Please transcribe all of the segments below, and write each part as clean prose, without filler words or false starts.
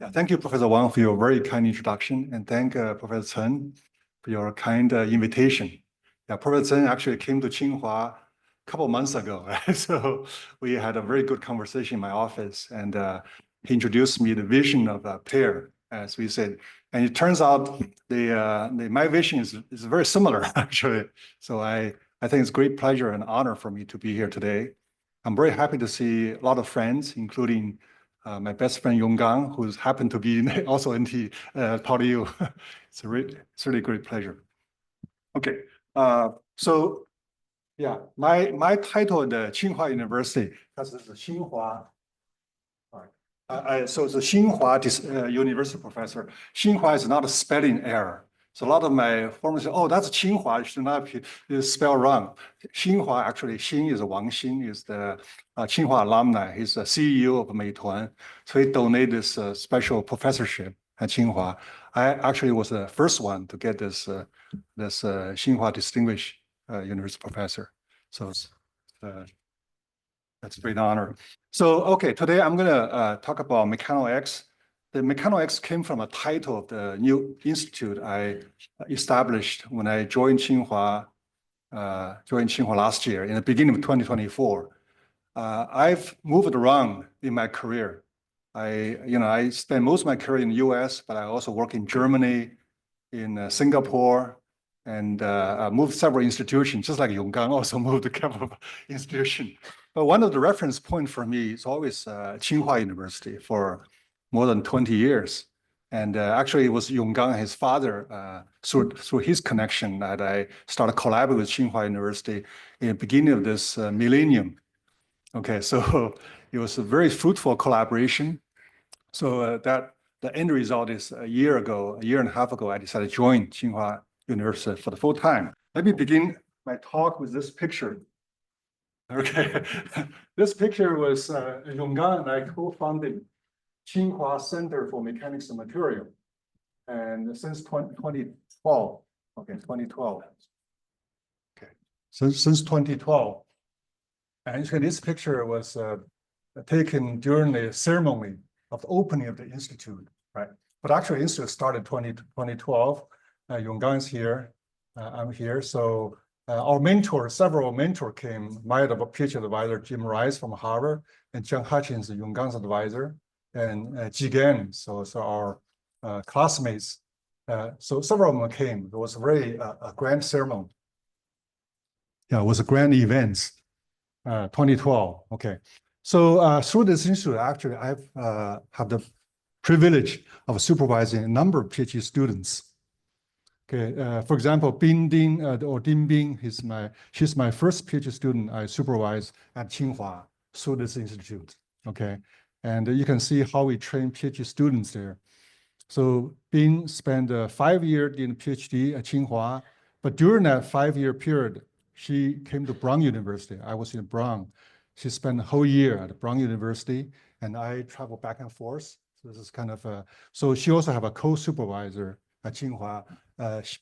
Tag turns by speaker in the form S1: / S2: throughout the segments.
S1: Yeah, thank you, Professor Wang, for your very kind introduction, and thank Professor Chen for your kind invitation. Yeah, Professor Chen actually came to Tsinghua a couple of months ago, right? So we had a very good conversation in my office, and he introduced me the vision of a pair, as we said. And it turns out my vision is very similar, actually. So I think it's a great pleasure and honor for me to be here today. I'm very happy to see a lot of friends, including my best friend Yonggang, who's happened to be also in the PolyU. It's really a great pleasure. Okay, so yeah, my title at the Tsinghua University, that's the Tsinghua. So the Tsinghua University professor. Tsinghua is not a spelling error. So a lot of my former say, oh, that's Tsinghua, it should not be spelled wrong. Tsinghua, actually, Xin is Wang Xin, is the Tsinghua alumni. He's the CEO of Meituan. So he donated this special professorship at Tsinghua. I actually was the first one to get this Tsinghua Distinguished University Professor. So that's a great honor. So, okay, today I'm gonna talk about mechano-X. The mechano-X came from a title of the new institute I established when I joined Tsinghua last year in the beginning of 2024. I've moved around in my career. I spent most of my career in the US, but I also work in Germany, in Singapore, and moved several institutions, just like Yonggang also moved a couple of institutions. But one of the reference points for me is always Tsinghua University for more than 20 years. And actually, it was Yonggang, his father, through his connection that I started collaborating with Tsinghua University in the beginning of this millennium. Okay, so it was a very fruitful collaboration. So that the end result is a year and a half ago, I decided to join Tsinghua University for the full time. Let me begin my talk with this picture. Okay, this picture was Yonggang and I co-founded Tsinghua Center for Mechanics and Materials. And since 2012, okay, 2012. Okay, since 2012. And this picture was taken during the ceremony of the opening of the institute, right? But actually, the institute started 2012. Yonggang is here. I'm here. So our mentor, several mentors came. My PhD advisor, Jim Rice from Harvard, and John Hutchins, Yonggang's advisor, and Jigen, so our classmates. So several of them came. It was a very grand ceremony. Yeah, it was a grand event. 2012. Okay. So through this institute, actually, I've have the privilege of supervising a number of PhD students. Okay, for example, Bin Ding or Ding Bing, she's my first PhD student I supervised at Tsinghua through this institute. Okay, and you can see how we train PhD students there. So Bing spent 5 years in PhD at Tsinghua, but during that 5-year period, she came to Brown University. I was in Brown. She spent a whole year at Brown University, and I traveled back and forth. So this is kind of so she also have a co-supervisor at Tsinghua,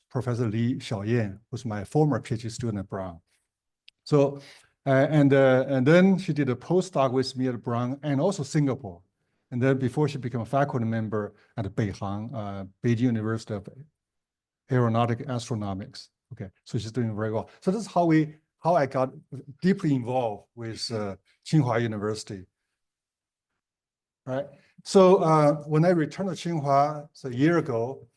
S1: Professor Li Xiaoyan, who's my former PhD student at Brown. So, and then she did a postdoc with me at Brown and also Singapore. And then before she became a faculty member at Beihang, Beijing University of Aeronautic Astronomics. Okay, so she's doing very well. So this is how I got deeply involved with Tsinghua University. Right. So when I returned to Tsinghua a year ago,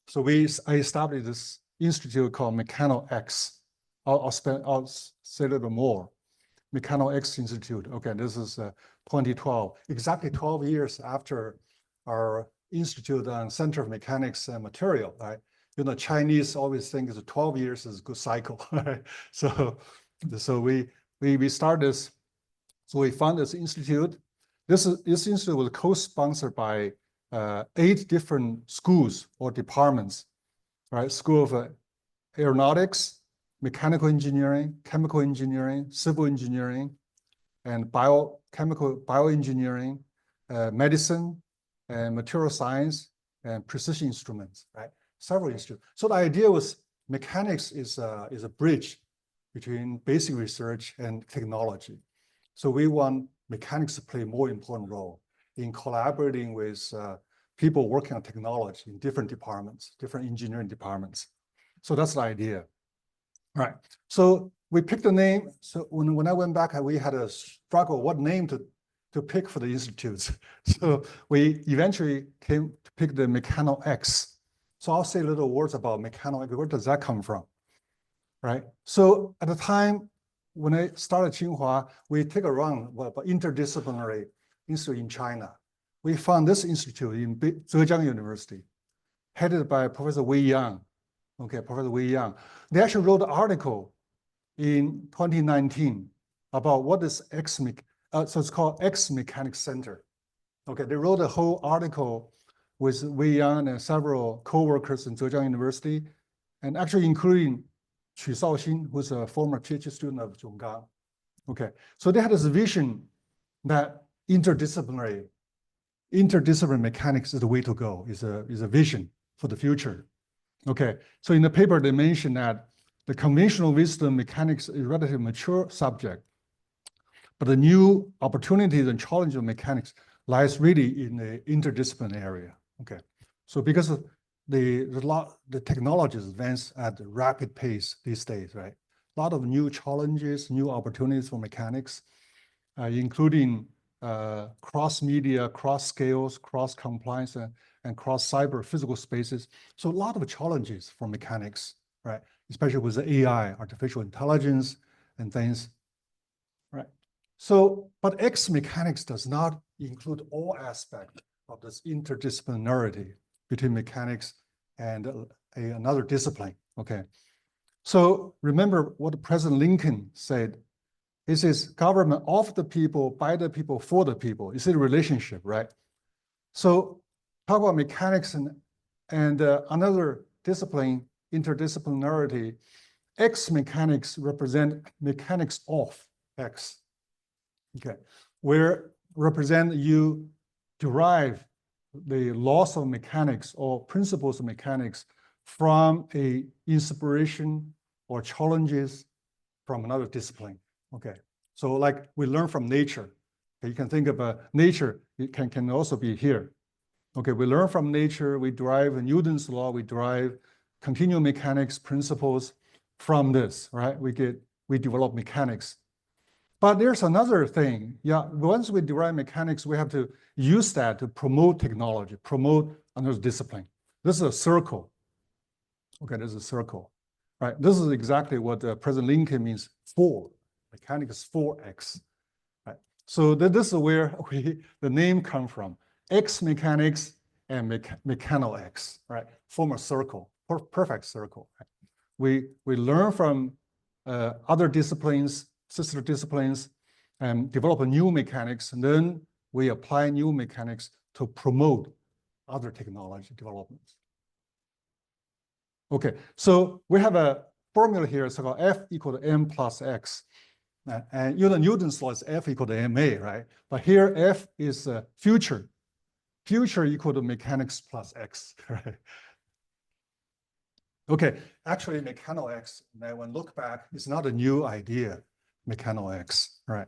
S1: so I established this institute called mechano-X. I'll say a little more. Mechano-X Institute. Okay, this is 2012, exactly 12 years after our institute on Center of Mechanics and Material. Right. You know, Chinese always think 12 years is a good cycle. Right? So we started this. So we found this institute. This institute was co-sponsored by 8 different schools or departments, right? School of Aeronautics, Mechanical Engineering, Chemical Engineering, Civil Engineering, and Bioengineering, Medicine, and Material Science, and Precision Instruments, right? Several institutes. So the idea was mechanics is a bridge between basic research and technology. So we want mechanics to play a more important role in collaborating with people working on technology in different departments, different engineering departments. So that's the idea. All right. So we picked a name. So when I went back, we had a struggle what name to pick for the institutes. So we eventually came to pick the mechano-X. So I'll say a little words about mechano-X. Where does that come from? Right. So at the time when I started Tsinghua, we take a run about interdisciplinary institute in China. We found this institute in Zhejiang University, headed by Professor Wei Yang. Okay, Professor Wei Yang. They actually wrote an article in 2019 about what is so it's called X Mechanics Center. Okay, they wrote a whole article with Wei Yang and several co-workers in Zhejiang University, and actually including Qu Shaoxin, who's a former PhD student of Zhonggang. Okay, so they had this vision that interdisciplinary mechanics is the way to go, is a vision for the future. Okay, so in the paper, they mentioned that the conventional wisdom mechanics is a relatively mature subject, but the new opportunities and challenges of mechanics lies really in the interdisciplinary area. Okay, so because of the technologies advance at a rapid pace these days, right? A lot of new challenges, new opportunities for mechanics, including cross-media, cross-scales, cross-compliance, and cross-cyber physical spaces. So a lot of challenges for mechanics, right? Especially with the AI, artificial intelligence, and things, right? So, but X mechanics does not include all aspects of this interdisciplinarity between mechanics and another discipline, okay? So remember what President Lincoln said. He says, government of the people, by the people, for the people. It's a relationship, right? So talk about mechanics and another discipline, interdisciplinarity. X mechanics represent mechanics of X, okay? Where represent you derive the laws of mechanics or principles of mechanics from a inspiration or challenges from another discipline. Okay, so like we learn from nature. Okay, you can think about nature, it can also be here. Okay, we learn from nature, we derive Newton's law, we derive continuum mechanics principles from this, right? We develop mechanics. But there's another thing, yeah, once we derive mechanics, we have to use that to promote technology, promote another discipline. This is a circle. Okay, this is a circle, right? This is exactly what President Lincoln means for. Mechanics for X, right? So this is where the name comes from. X mechanics and mechano-X, right? Form a circle, perfect circle. Right? We learn from other disciplines, sister disciplines, and develop a new mechanics, and then we apply new mechanics to promote other technology developments. Okay, so we have a formula here, it's called F equal to M plus X. And Newton's law is F equal to ma, right? But here F is future. Future equal to mechanics plus X, right? Okay, actually mechano-X, when look back, it's not a new idea, mechano-X, right?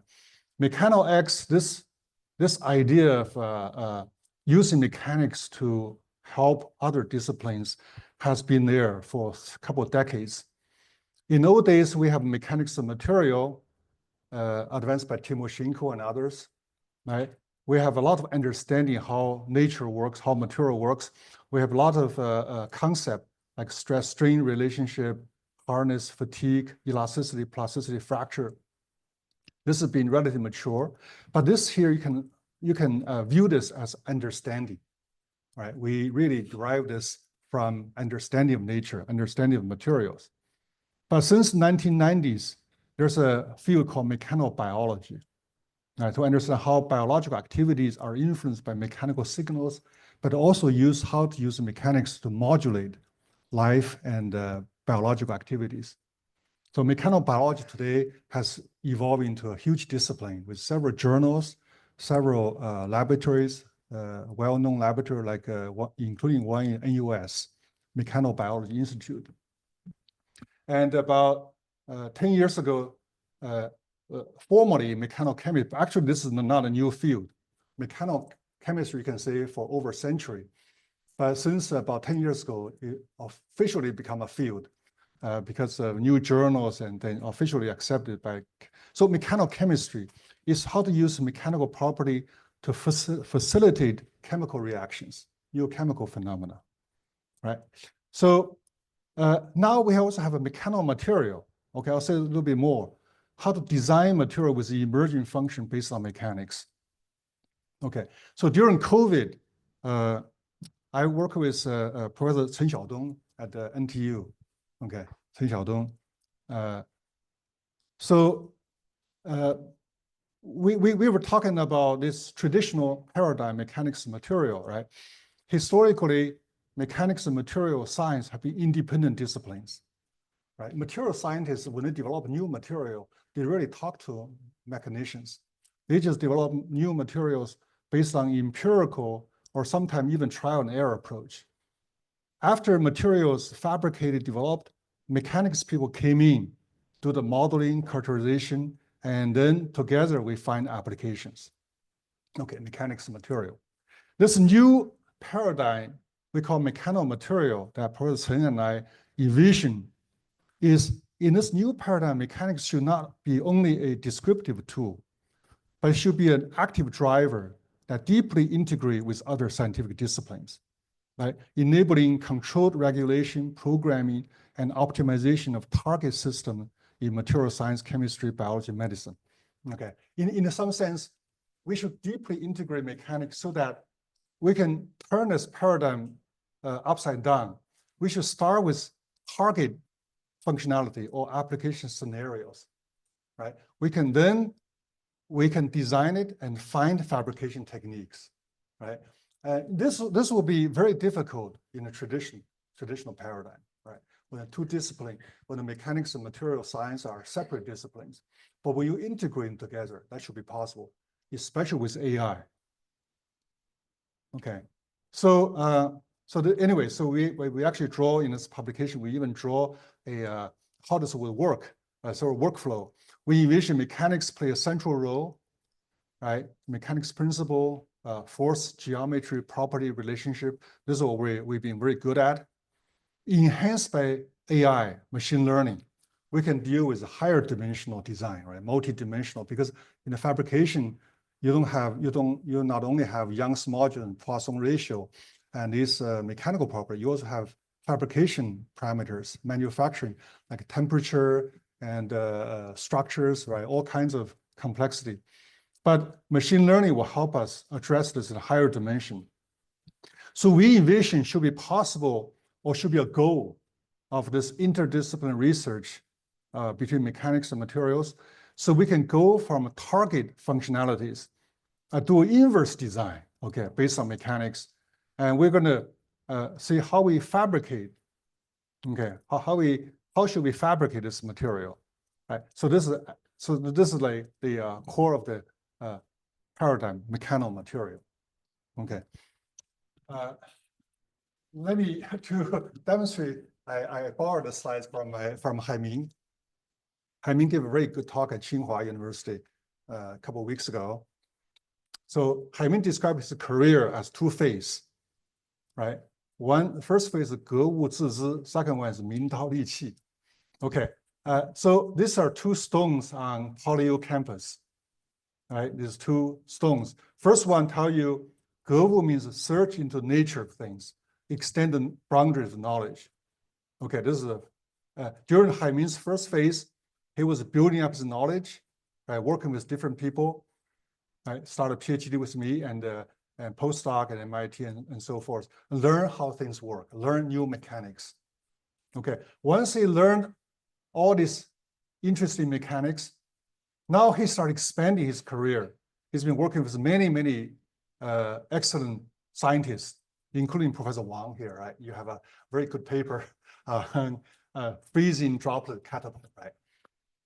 S1: Mechano-X, this idea of using mechanics to help other disciplines has been there for a couple of decades. In old days, we have mechanics of material, advanced by Tsinghua and others, right? We have a lot of understanding how nature works, how material works. We have a lot of concept like stress-strain relationship, hardness, fatigue, elasticity, plasticity, fracture. This has been relatively mature, but this here you can view this as understanding, right? We really derive this from understanding of nature, understanding of materials. But since 1990s, there's a field called mechanobiology, right, to understand how biological activities are influenced by mechanical signals, but also how to use mechanics to modulate life and biological activities. So mechanobiology today has evolved into a huge discipline with several journals, several laboratories, well-known laboratory like including one in US, Mechanobiology Institute. And about 10 years ago, formally mechanochemistry, actually this is not a new field. Mechanochemistry, you can say, for over a century But since about 10 years ago, it officially become a field because of new journals and then officially accepted by. So mechanochemistry is how to use mechanical property to facilitate chemical reactions, new chemical phenomena, right? So now we also have a mechanomaterial. Okay, I'll say a little bit more. How to design material with the emerging function based on mechanics. Okay, so during COVID, I work with Professor Chen Xiaodong at the NTU. Okay, Chen Xiaodong. We were talking about this traditional paradigm, mechanics and material, right? Historically, mechanics and material science have been independent disciplines, right? Material scientists, when they develop new material, they really talk to mechanicians. They just develop new materials based on empirical or sometimes even trial and error approach. After materials fabricated, developed, mechanics people came in, do the modeling, characterization, and then together we find applications. Okay, mechanics and material. This new paradigm we call mechanomaterial that Professor Chen and I envision is in this new paradigm, mechanics should not be only a descriptive tool, but it should be an active driver that deeply integrate with other scientific disciplines, right? Enabling controlled regulation, programming, and optimization of target system in material science, chemistry, biology, medicine. Okay, in some sense, we should deeply integrate mechanics so that we can turn this paradigm upside down. We should start with target functionality or application scenarios, right? We can design it and find fabrication techniques, right? This will be very difficult in a traditional paradigm, right? When the two disciplines, when the mechanics and material science are separate disciplines, but when you integrate them together, that should be possible, especially with AI. Okay, so anyway, so we actually draw in this publication, we even draw a how this will work, sort of workflow. We envision mechanics play a central role, right? Mechanics principle, force, geometry, property, relationship. This is what we've been very good at. Enhanced by AI, machine learning, we can deal with higher dimensional design, right? Multi-dimensional, because in the fabrication, you not only have Young's modulus and Poisson ratio and this mechanical property, you also have fabrication parameters, manufacturing, like temperature and structures, right? All kinds of complexity. But machine learning will help us address this in a higher dimension. So we envision should be possible or should be a goal of this interdisciplinary research between mechanics and materials. So we can go from target functionalities, do inverse design, okay, based on mechanics. And we're gonna see how we fabricate, okay, how should we fabricate this material, right? So this is like the core of the paradigm, mechanomaterial, okay. Let me to demonstrate. I borrowed the slides from Haiming. Haiming gave a very good talk at Tsinghua University a couple of weeks ago. So Haiming described his career as two phases, right? The first phase is 格物致知, second one is 明道利器. Okay, so these are two stones on PolyU campus, right? These two stones. First one tell you 格物 means search into nature of things, extend the boundaries of knowledge. Okay, this is during Haiming's first phase, he was building up his knowledge, right, working with different people. I started a PhD with me and postdoc at MIT and so forth. Learn how things work, learn new mechanics. Okay, once he learned all these interesting mechanics, now he started expanding his career. He's been working with many excellent scientists, including Professor Wang here, right? You have a very good paper on freezing droplet catapult, right?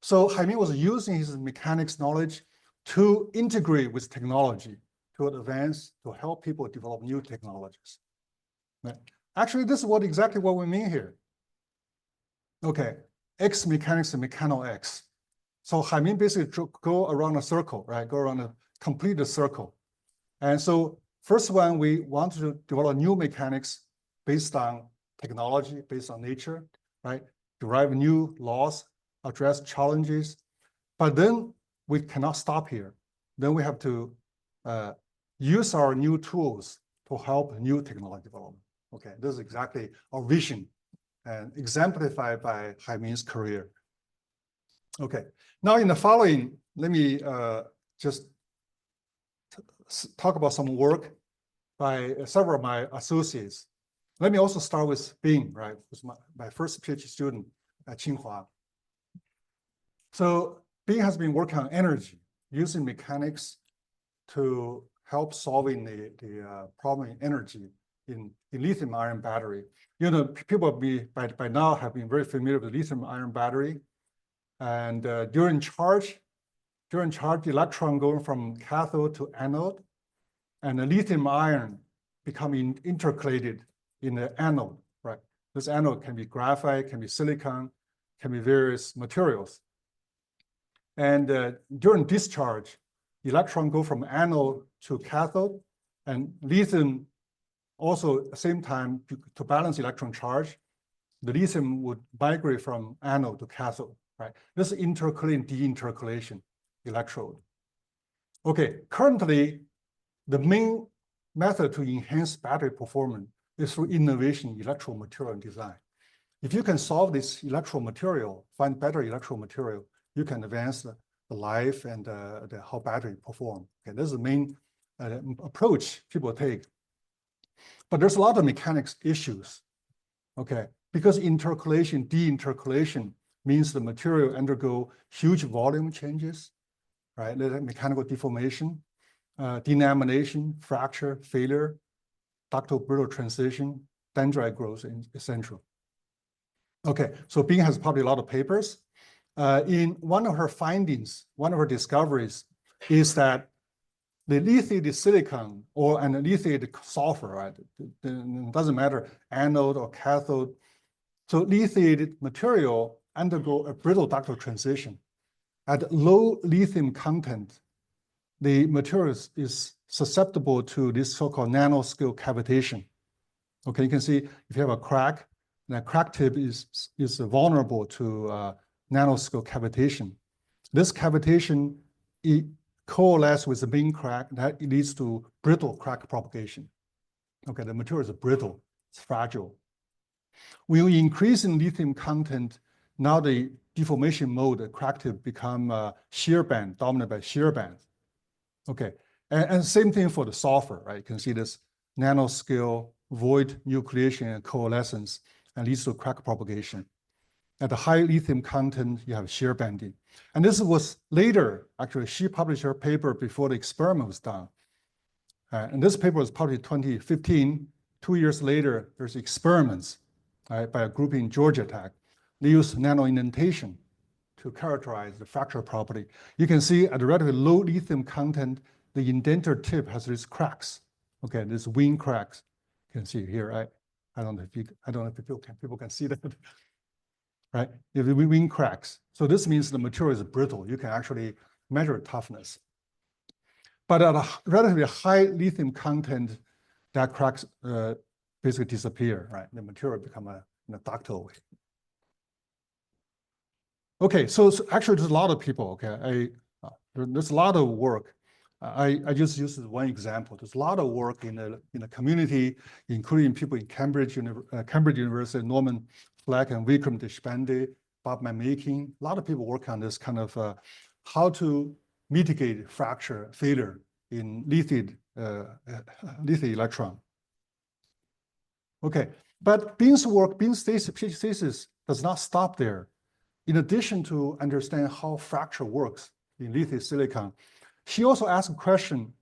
S1: So Haiming was using his mechanics knowledge to integrate with technology, to advance, to help people develop new technologies. Right? Actually, this is exactly what we mean here. Okay, X mechanics and mechano-X. So Haiming basically go around a circle, right? Go around complete the circle. And so First one, we want to develop new mechanics based on technology, based on nature, right? Derive new laws, address challenges. But then we cannot stop here. Then we have to use our new tools to help new technology development. Okay, this is exactly our vision and exemplified by Haimin's career. Okay, now in the following, let me just talk about some work by several of my associates. Let me also start with Bing, right? Who's my first PhD student at Tsinghua. So Bing has been working on energy, using mechanics to help solving the problem in energy in lithium-ion battery. You know, people by now have been very familiar with lithium-ion battery. And during charge, the electron going from cathode to anode, and the lithium ion becoming intercalated in the anode, right? This anode can be graphite, can be silicon, can be various materials. And during discharge, the electron go from anode to cathode, and lithium also at the same time to balance electron charge, the lithium would migrate from anode to cathode, right? This is intercalation, deintercalation electrode. Okay, currently, the main method to enhance battery performance is through innovation in electro material design. If you can solve this electro material, find better electro material, you can advance the life and how battery perform. Okay, this is the main approach people take. But there's a lot of mechanics issues, okay? Because intercalation, deintercalation means the material undergo huge volume changes, right? Mechanical deformation, delamination, fracture, failure, ductile brittle transition, dendrite growth is essential. Okay, so Bing has published a lot of papers. In one of her findings, one of her discoveries is that the lithiated silicon or an lithiated sulfur, right? It doesn't matter, anode or cathode. So lithiated material undergo a brittle ductile transition. At low lithium content, the material is susceptible to this so-called nanoscale cavitation. Okay, you can see if you have a crack, that crack tip is vulnerable to nanoscale cavitation. This cavitation, it coalesces with the main crack, that leads to brittle crack propagation. Okay, the material is brittle, it's fragile. When you increase in lithium content, now the deformation mode, the crack tip become shear band, dominated by shear bands. Okay, and same thing for the sulfur, right? You can see this nanoscale void nucleation and coalescence and leads to crack propagation. At the high lithium content, you have shear banding. And this was later, actually, she published her paper before the experiment was done. And this paper was published in 2015. 2 years later, there's experiments by a group in Georgia Tech. They use nano-indentation to characterize the fracture property. You can see at a relatively low lithium content, the indenter tip has these cracks. Okay, these wing cracks. You can see here, right? I don't know if people can see that, right? If the wing cracks. So this means the material is brittle. You can actually measure toughness. But at a relatively high lithium content, that cracks basically disappear, right? The material become in a ductile way. Okay, so actually there's a lot of people, okay? There's a lot of work. I just use one example. There's a lot of work in the community, including people in Cambridge University, Norman Fleck and Vikram Deshpande, Bob Mamakin. A lot of people work on this kind of how to mitigate fracture failure in lithium electron. Okay, but Bing's work, Bing's thesis does not stop there. In addition to understand how fracture works in lithium silicon, she also asked a question,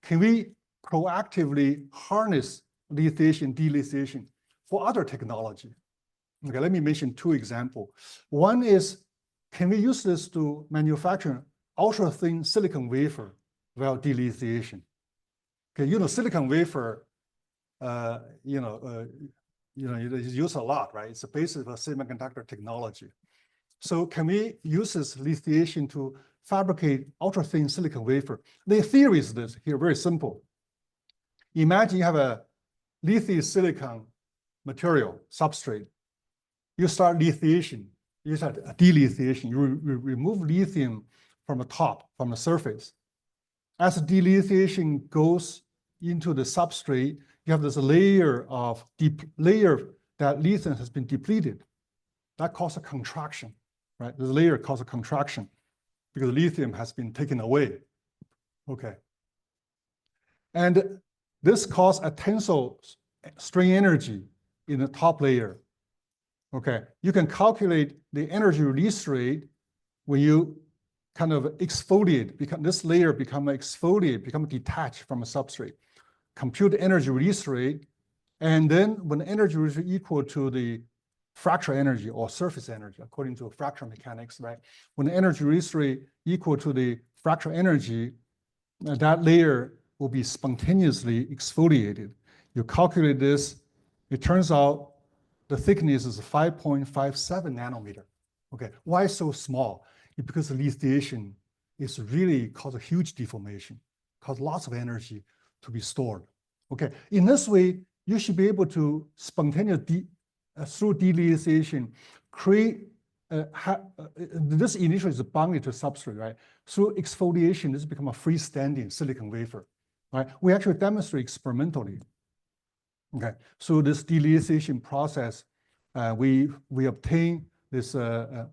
S1: can we proactively harness lithiation, delithiation for other technology? Okay, let me mention two examples. One is, can we use this to manufacture ultra-thin silicon wafer while delithiation? Okay, you know, silicon wafer, it's used a lot, right? It's the basis of semiconductor technology. So can we use this lithiation to fabricate ultra-thin silicon wafer? The theory is this here, very simple. Imagine you have a lithium silicon material substrate. You start lithiation, you start delithiation. You remove lithium from the top, from the surface. As the delithiation goes into the substrate, you have this layer that lithium has been depleted. That causes a contraction, right? This layer causes a contraction because lithium has been taken away. Okay. And this causes a tensile strain energy in the top layer. Okay. You can calculate the energy release rate when you kind of exfoliate, this layer become detached from a substrate. Compute the energy release rate, and then when the energy release rate equal to the fracture energy or surface energy, according to fracture mechanics, right? When the energy release rate equal to the fracture energy, that layer will be spontaneously exfoliated. You calculate this, it turns out the thickness is 5.57 nanometer. Okay, why so small? It's because the lithiation is really cause a huge deformation, cause lots of energy to be stored. Okay, in this way, you should be able to spontaneously, through delithiation, create, this initially is bounded to substrate, right? Through exfoliation, this becomes a freestanding silicon wafer, right? We actually demonstrate experimentally. Okay, so this delithiation process, we obtain this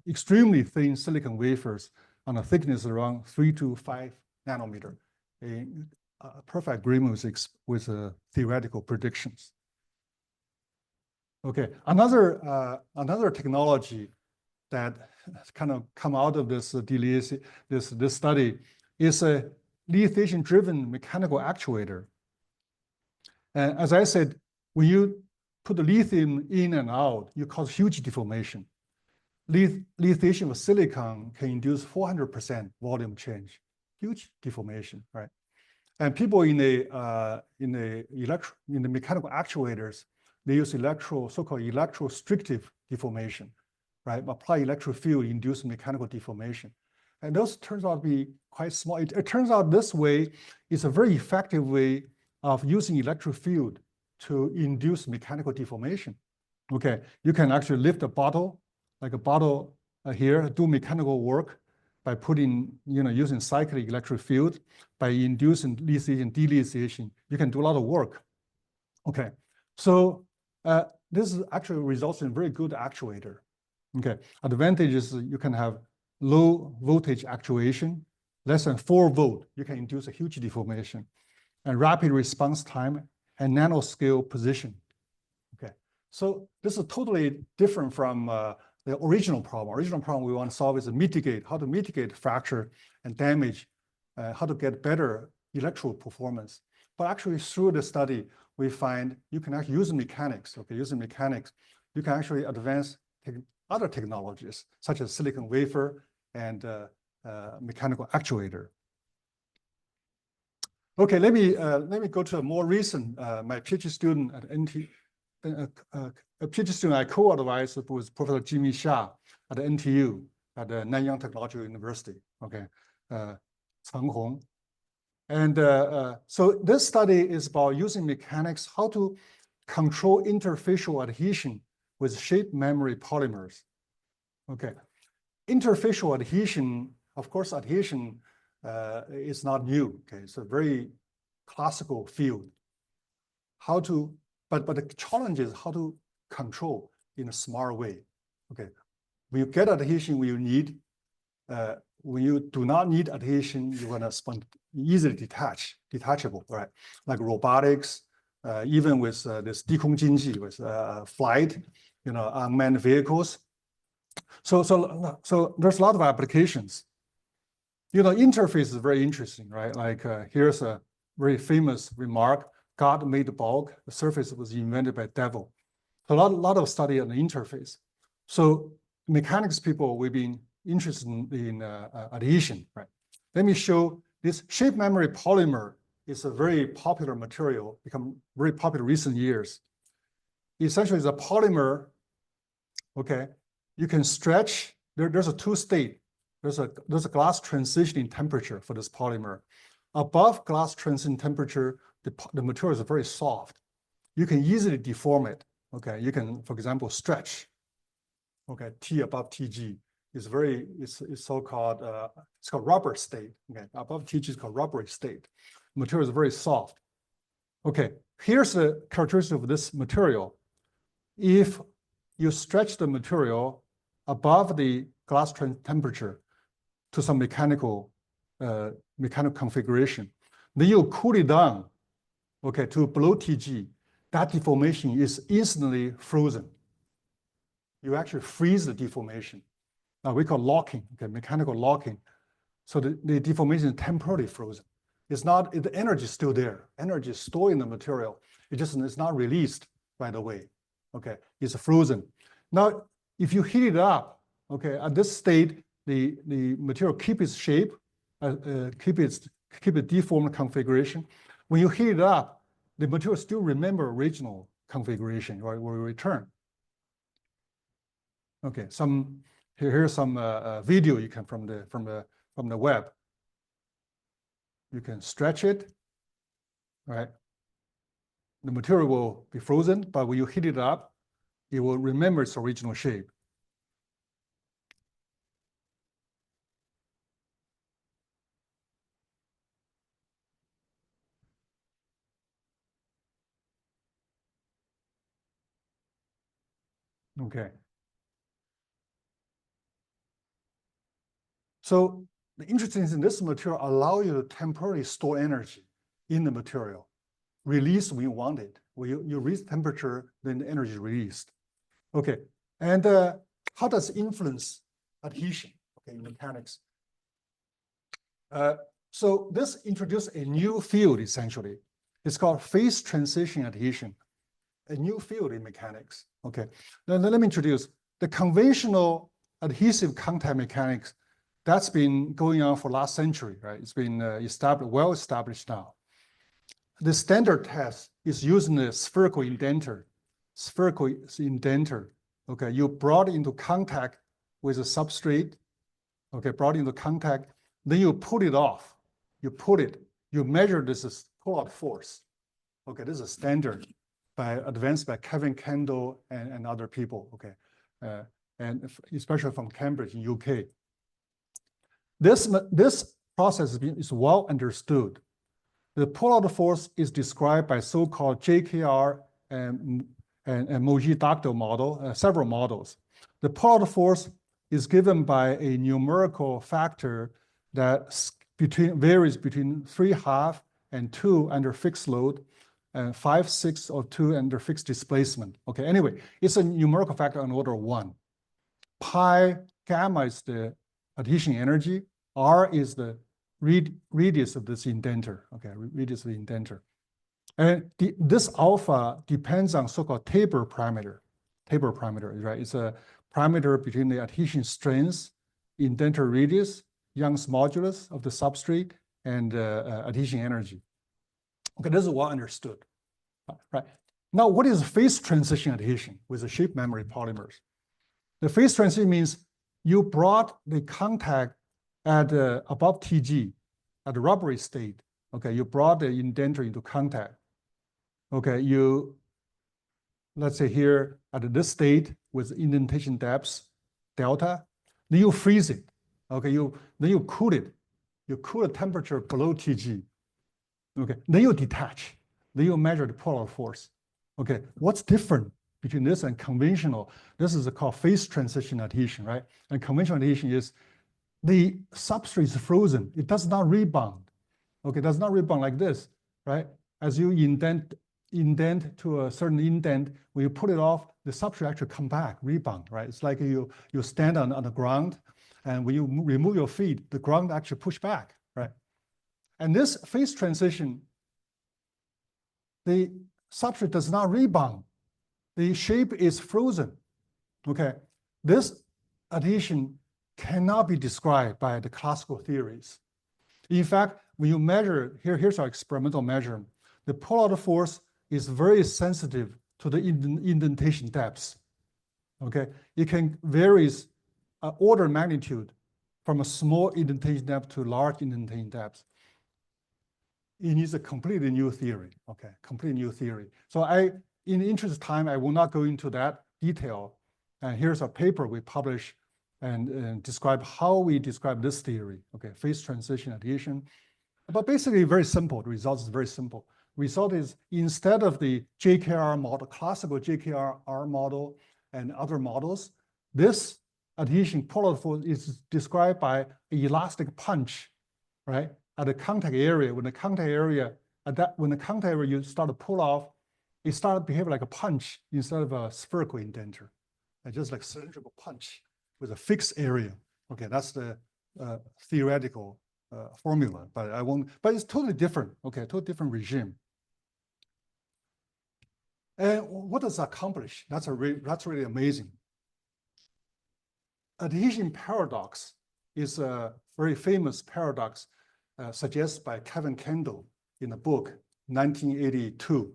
S1: extremely thin silicon wafers on a thickness around 3 to 5 nanometer, a perfect agreement with theoretical predictions. Okay, another technology that kind of come out of this this study is a lithiation-driven mechanical actuator. And as I said, when you put the lithium in and out, you cause huge deformation. Lithiation of silicon can induce 400% volume change, huge deformation, right? And people in the mechanical actuators, they use so-called electrostrictive deformation, right? Apply electric field, induce mechanical deformation. And those turns out to be quite small. It turns out this way is a very effective way of using electric field to induce mechanical deformation. Okay, you can actually lift a bottle, like a bottle here, do mechanical work by putting, using cyclic electric field, by inducing lithiation, delithiation. You can do a lot of work. Okay, so this actually results in very good actuator. Okay, advantage is you can have low voltage actuation, less than 4 volt. You can induce a huge deformation, and rapid response time and nanoscale position. Okay, so this is totally different from the original problem. Original problem we want to solve is how to mitigate fracture and damage, how to get better electrode performance. But actually through the study, we find you can actually use mechanics, okay, using mechanics, you can actually advance other technologies, such as silicon wafer and mechanical actuator. Okay, let me go to a more recent, my PhD student at NTU, a PhD student I co-advised with Professor Jimmy Xia at the NTU, at the Nanyang Technological University, okay, Tsinghua. And so this study is about using mechanics, how to control interfacial adhesion with shape memory polymers. Okay, interfacial adhesion, of course, adhesion is not new. Okay, it's a very classical field. But the challenge is how to control in a smart way. Okay, when you get adhesion, when you need, when you do not need adhesion, you're gonna easily detachable, right? Like robotics, even with this 低空经济, with flight, unmanned vehicles. So there's a lot of applications. Interface is very interesting, right? Like here's a very famous remark: God made the bulk, the surface was invented by devil. A lot of study on the interface. So mechanics people, we've been interested in adhesion, right? Let me show this shape memory polymer is a very popular material, become very popular in recent years. Essentially, it's a polymer, okay? You can stretch, there's a two-state. There's a glass transitioning temperature for this polymer. Above glass transition temperature, the material is very soft. You can easily deform it. Okay, you can, for example, stretch. Okay, T above TG is it's so-called, it's called rubber state. Okay, above TG is called rubbery state. Material is very soft. Okay, here's the characteristic of this material. If you stretch the material above the glass temperature to some mechanical configuration, then you cool it down, okay, to below TG, that deformation is instantly frozen. You actually freeze the deformation. Now we call locking, okay, mechanical locking. So the deformation is temporarily frozen. It's not, the energy is still there. Energy is stored in the material. It's not released right away. Okay, it's frozen. Now, if you heat it up, okay, at this state, the material keep its shape, keep its deformed configuration. When you heat it up, the material still remember original configuration, right? Will return. Okay, here's some video you can from the web. You can stretch it, right? The material will be frozen, but when you heat it up, it will remember its original shape. Okay. So the interesting thing is this material allows you to temporarily store energy in the material, release when you want it. When you reach temperature, then the energy is released. Okay, and how does it influence adhesion, okay, in mechanics? So this introduced a new field, essentially. It's called phase transition adhesion, a new field in mechanics. Okay, now let me introduce the conventional adhesive contact mechanics. That's been going on for last century, right? It's been well established now. The standard test is using a spherical indenter. Okay, you brought into contact with a substrate. Okay, brought into contact, then you pull it off. You measure this pull-out force. Okay, this is standard advanced by Kevin Kendall and other people. Okay, and especially from Cambridge in UK. This process is well understood. The pull-out force is described by so-called JKR and Moji-Dagdel model, several models. The pull-out force is given by a numerical factor that varies between 3/2 and 2 under fixed load, and 5/6 or 2 under fixed displacement. Okay, anyway, it's a numerical factor on order of 1. Pi gamma is the adhesion energy. R is the radius of this indenter. Okay, radius of the indenter. And this alpha depends on so-called Tabor parameter. Tabor parameter, right? It's a parameter between the adhesion strength, indenter radius, Young's modulus of the substrate, and adhesion energy. Okay, this is well understood. Right. Now, what is phase transition adhesion with the shape memory polymers? The phase transition means you brought the contact at above TG, at the rubbery state. Okay, you brought the indenter into contact. Okay, let's say here at this state with indentation depths delta, then you freeze it. Okay, then you cool it. You cool the temperature below TG. Okay, then you detach. Then you measure the pull-out force. Okay, what's different between this and conventional? This is called phase transition adhesion, right? And conventional adhesion is the substrate is frozen. It does not rebound. Okay, it does not rebound like this, right? As you indent to a certain indent, when you pull it off, the substrate actually come back, rebound, right? It's like you stand on the ground, and when you remove your feet, the ground actually push back, right? And this phase transition, the substrate does not rebound. The shape is frozen, okay? This adhesion cannot be described by the classical theories. In fact, when you measure, here's our experimental measurement, the pull-out force is very sensitive to the indentation depths, okay? It can vary order of magnitude from a small indentation depth to large indentation depth. it needs a completely new theory, okay, completely new theory. So in the interest of time, I will not go into that detail. And here's a paper we published and describe how we describe this theory, okay, phase transition adhesion. But basically very simple, the result is very simple. Result is instead of the JKR model, classical JKR model and other models, this adhesion polar force is described by an elastic punch, right? At the contact area, when the contact area you start to pull off, it starts to behave like a punch instead of a spherical indenture, just like cylindrical punch with a fixed area. Okay, that's the theoretical formula, but I won't. But it's totally different. Okay, totally different regime. And what does it accomplish? That's really amazing. Adhesion paradox is a very famous paradox suggested by Kevin Kendall in a book, 1982.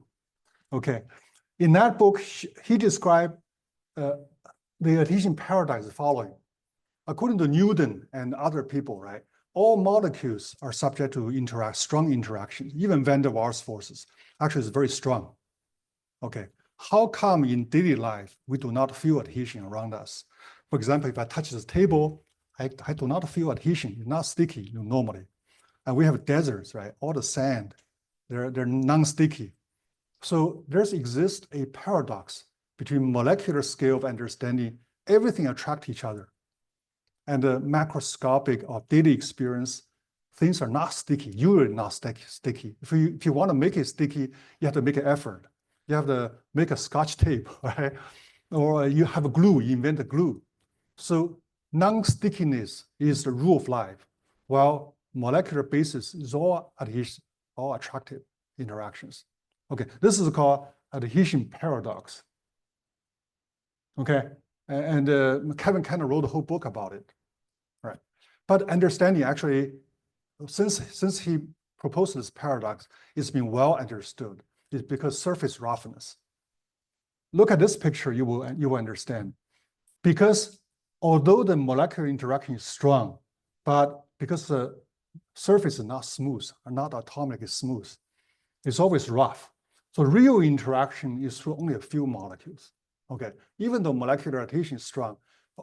S1: Okay, in that book, he described the adhesion paradox the following. According to Newton and other people, right, all molecules are subject to strong interaction, even van der Waals forces. Actually, it's very strong. Okay, how come in daily life we do not feel adhesion around us? For example, if I touch this table, I do not feel adhesion. It's not sticky normally. And we have deserts, right? All the sand, they're non-sticky. So exists a paradox between molecular scale of understanding, everything attract each other. And the macroscopic or daily experience, things are not sticky, usually not sticky. If you want to make it sticky, you have to make an effort. You have to make a Scotch tape, right? Or you have a glue, you invent a glue. So non-stickiness is the rule of life, while molecular basis is all adhesion, all attractive interactions. Okay, this is called adhesion paradox. Okay, and Kevin kind of wrote a whole book about it, right? But understanding actually, since he proposed this paradox, it's been well understood. It's because surface roughness. Look at this picture, you will understand. Because although the molecular interaction is strong, but because the surface is not smooth, or not atomically smooth, it's always rough. So real interaction is through only a few molecules. Okay, even though molecular adhesion is strong,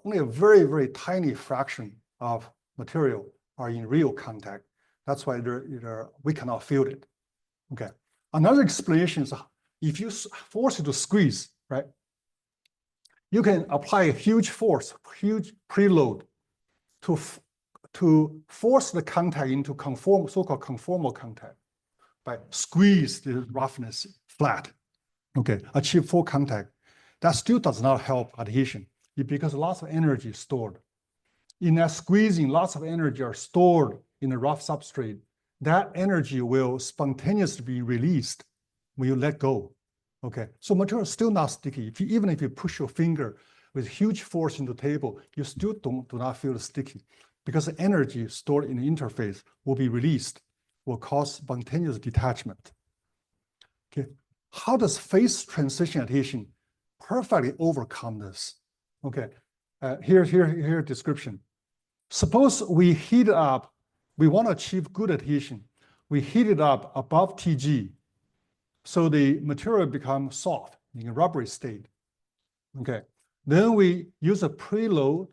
S1: only a very, very tiny fraction of material are in real contact. That's why we cannot feel it. Okay. Another explanation is if you force it to squeeze, right? You can apply a huge force, huge preload to force the contact into so-called conformal contact by squeeze the roughness flat. Okay, achieve full contact. That still does not help adhesion because lots of energy is stored. In that squeezing, lots of energy are stored in the rough substrate. That energy will spontaneously be released when you let go. Okay, so material is still not sticky. Even if you push your finger with huge force into the table, you still do not feel sticky because the energy stored in the interface will be released, will cause spontaneous detachment. Okay, how does phase transition adhesion perfectly overcome this? Okay, here description. Suppose we heat up, we want to achieve good adhesion. We heat it up above Tg, so the material becomes soft in a rubbery state. Okay, then we use a preload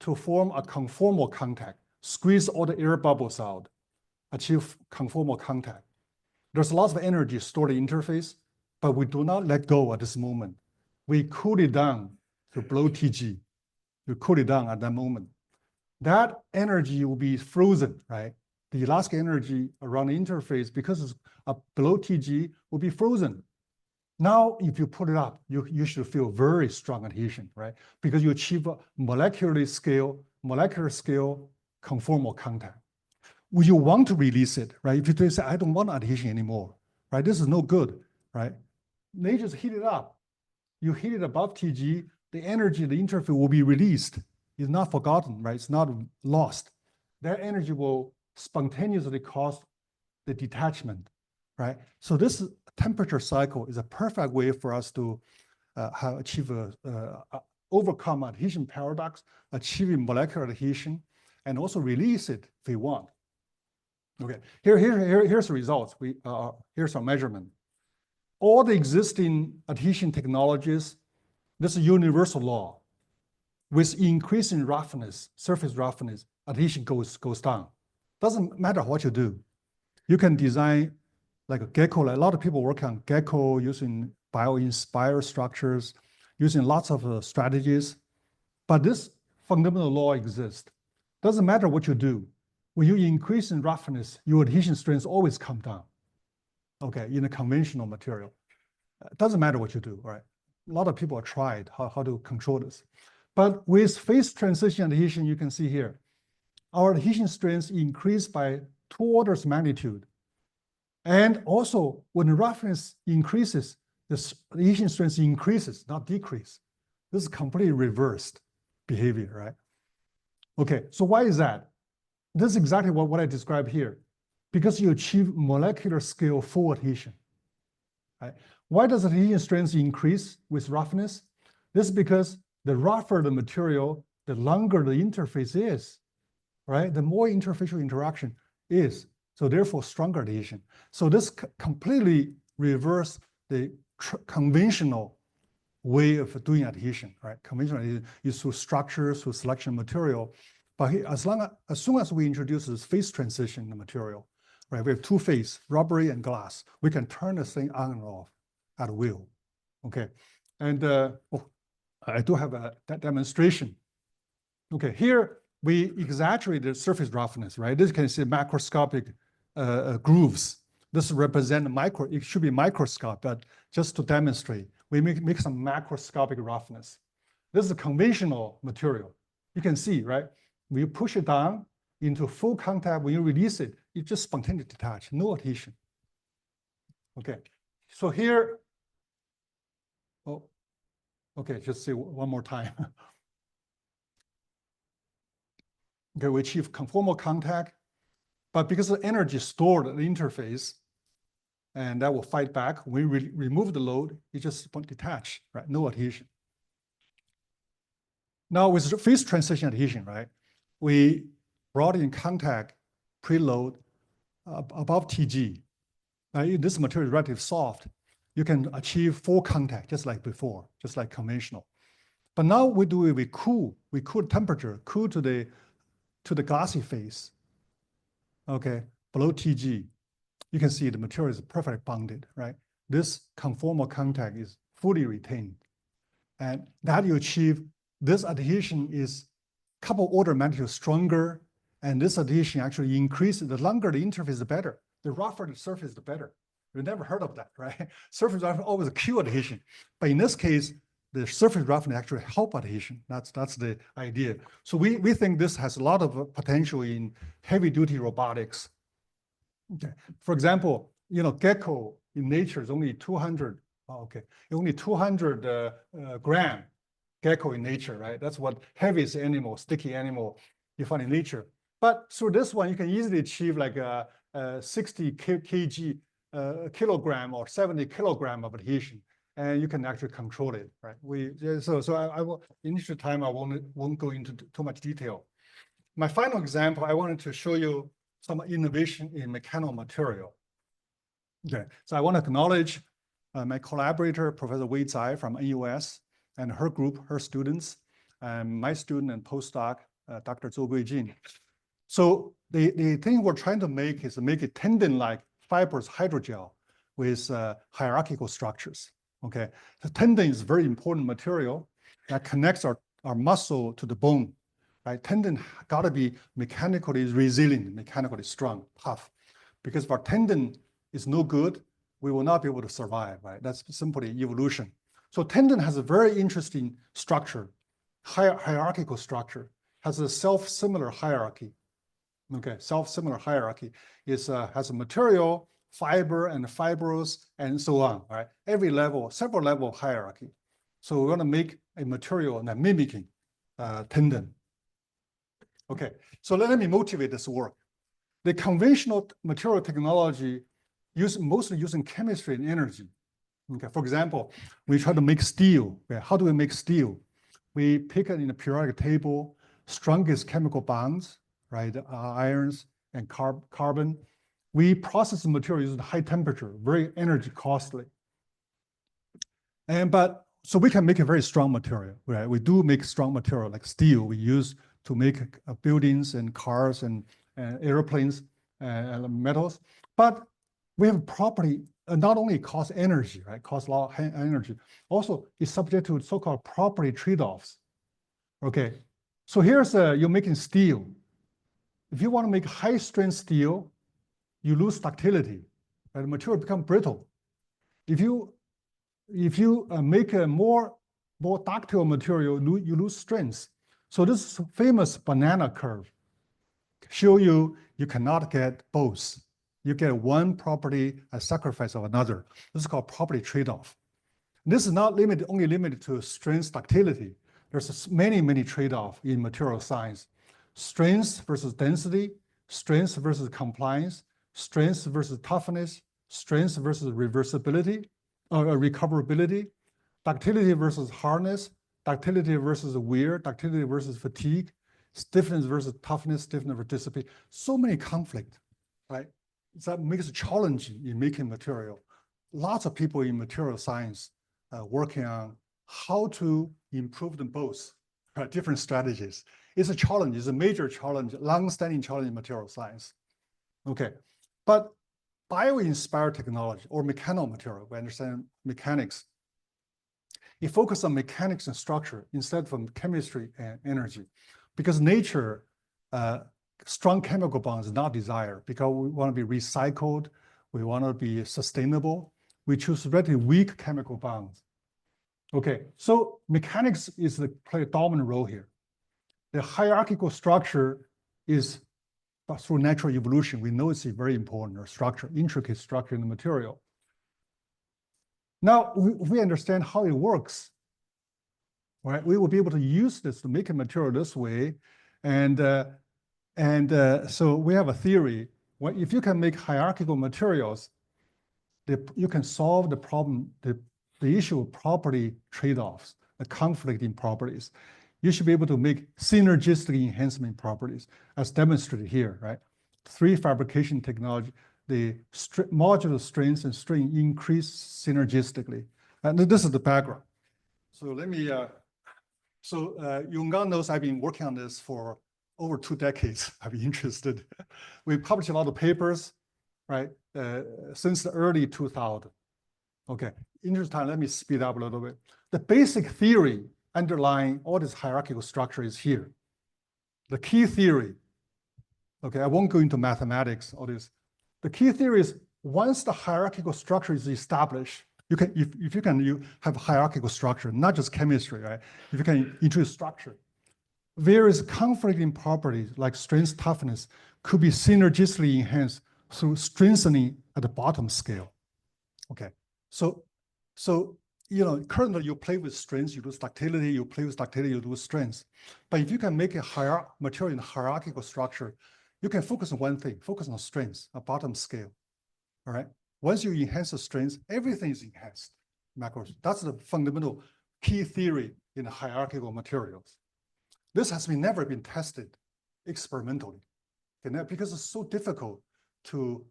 S1: to form a conformal contact, squeeze all the air bubbles out, achieve conformal contact. There's lots of energy stored in the interface, but we do not let go at this moment. We cool it down to below Tg. We cool it down at that moment. That energy will be frozen, right? The elastic energy around the interface, because it's below Tg, will be frozen. Now, if you put it up, you should feel very strong adhesion, right? Because you achieve a molecular scale conformal contact. Would you want to release it, right? If you say, I don't want adhesion anymore, right? This is no good, right? They just heat it up. You heat it above Tg, the energy, the interface will be released. It's not forgotten, right? It's not lost. That energy will spontaneously cause the detachment, right? So this temperature cycle is a perfect way for us to overcome adhesion paradox, achieving molecular adhesion, and also release it if we want. Okay, here's the results. Here's our measurement. All the existing adhesion technologies, this is a universal law. With increasing roughness, surface roughness, adhesion goes down. Doesn't matter what you do. You can design like a gecko, like a lot of people work on gecko using bio-inspired structures, using lots of strategies. But this fundamental law exists. Doesn't matter what you do. When you increase in roughness, your adhesion strength always come down, okay, in a conventional material. It doesn't matter what you do, right? A lot of people have tried how to control this. But with phase transition adhesion, you can see here, our adhesion strength increased by 2 orders of magnitude. And also, when the roughness increases, the adhesion strength increases, not decrease. This is completely reversed behavior, right? Okay, so why is that? This is exactly what I described here. Because you achieve molecular scale full adhesion. Right? Why does adhesion strength increase with roughness? This is because the rougher the material, the longer the interface is, right? The more interfacial interaction is, so therefore stronger adhesion. So this completely reverses the conventional way of doing adhesion, right? Conventional adhesion is through structure, through selection material. But as soon as we introduce this phase transition in the material, right? We have 2 phases, rubbery and glass. We can turn this thing on and off at will, okay? And I do have that demonstration. Okay, here we exaggerate the surface roughness, right? This can see macroscopic grooves. This represent micro, it should be microscopic, but just to demonstrate, we make some macroscopic roughness. This is a conventional material. You can see, right? When you push it down into full contact, when you release it, it just spontaneously detach, no adhesion. Okay, so here, oh, okay, just say one more time. Okay, we achieve conformal contact, but because the energy stored at the interface, and that will fight back, when we remove the load, it just detach, right? No adhesion. Now with phase transition adhesion, right? We brought in contact preload above TG. This material is relatively soft. You can achieve full contact just like before, just like conventional. But now we do it with cool temperature, cool to the glassy phase. Okay, below TG. You can see the material is perfectly bonded, right? This conformal contact is fully retained. And that you achieve, this adhesion is a couple order of magnitude stronger, and this adhesion actually increases. The longer the interface, the better. The rougher the surface, the better. We've never heard of that, right? Surface roughness always a Q adhesion. But in this case, the surface roughness actually help adhesion. That's the idea. So we think this has a lot of potential in heavy-duty robotics. Okay. For example, gecko in nature is only 200. Oh, okay, only 200 gram gecko in nature, right? That's what heaviest animal, sticky animal you find in nature. But through this one, you can easily achieve like a 60 kilogram or 70 kilogram of adhesion, and you can actually control it, right? I will initial time I won't go into too much detail. My final example, I wanted to show you some innovation in mechanomaterial. Okay, so I want to acknowledge my collaborator, Professor Wei Zai from NUS, and her group, her students, and my student and postdoc, Dr. Zhou Guijin. So the thing we're trying to make is to make a tendon-like fibrous hydrogel with hierarchical structures. Okay, the tendon is a very important material that connects our muscle to the bone. Right? Tendon gotta be mechanically resilient, mechanically strong, tough. Because if our tendon is no good, we will not be able to survive, right? That's simply evolution. So tendon has a very interesting structure, hierarchical structure, has a self-similar hierarchy. Okay, self-similar hierarchy is has a material, fiber, and fibrous, and so on, right? Every level, several level hierarchy. So we're gonna make a material that mimicking tendon. Okay, so let me motivate this work. The conventional material technology mostly using chemistry and energy. Okay, for example, we try to make steel. Okay, how do we make steel? We pick it in a periodic table, strongest chemical bonds, right? Irons and carbon. We process the material using high temperature, very energy costly. So we can make a very strong material, right? We do make strong material like steel we use to make buildings and cars and airplanes and metals. But we have a property, not only costs energy, right? Costs a lot of energy. Also, it's subject to so-called property trade-offs. Okay, so here's you're making steel. If you want to make high-strength steel, you lose ductility, and the material becomes brittle. If you make a more ductile material, you lose strength. So this famous banana curve show you cannot get both. You get one property at sacrifice of another. This is called property trade-off. This is not only limited to strength ductility. There's many trade-offs in material science. Strength versus density, strength versus compliance, strength versus toughness, strength versus reversibility, recoverability, ductility versus hardness, ductility versus wear, ductility versus fatigue, stiffness versus toughness, stiffness versus dissipation. So many conflicts, right? That makes it challenging in making material. Lots of people in material science working on how to improve them both, right? Different strategies. It's a challenge, it's a major challenge, long-standing challenge in material science. Okay, but bio-inspired technology or mechanomaterial, we understand mechanics. It focuses on mechanics and structure instead of chemistry and energy, because nature, strong chemical bonds is not desired because we want to be recycled, we want to be sustainable. We choose relatively weak chemical bonds. Okay, so mechanics play a dominant role here. The hierarchical structure is through natural evolution. We know it's a very important structure, intricate structure in the material. Now, if we understand how it works, right, we will be able to use this to make a material this way. So we have a theory. If you can make hierarchical materials, you can solve the problem, the issue of property trade-offs, the conflict in properties. You should be able to make synergistic enhancement properties, as demonstrated here, right? 3 fabrication technology, the modular strength and strain increase synergistically. And this is the background. So let me, Yonggang knows I've been working on this for over 2 decades. I've been interested. We published a lot of papers, right, since the early 2000s. Okay, interest time, let me speed up a little bit. The basic theory underlying all this hierarchical structure is here. The key theory, okay, I won't go into mathematics, all this. The key theory is once the hierarchical structure is established, you can, if you can, you have hierarchical structure, not just chemistry, right? If you can introduce structure, various conflicting properties like strength, toughness could be synergistically enhanced through strengthening at the bottom scale. Okay, so you know, currently you play with strength, you lose ductility, you play with ductility, you lose strength. But if you can make a material in a hierarchical structure, you can focus on one thing, focus on strength, a bottom scale, all right? Once you enhance the strength, everything is enhanced. Macros. That's the fundamental key theory in the hierarchical materials. This has never been tested experimentally, okay, because it's so difficult to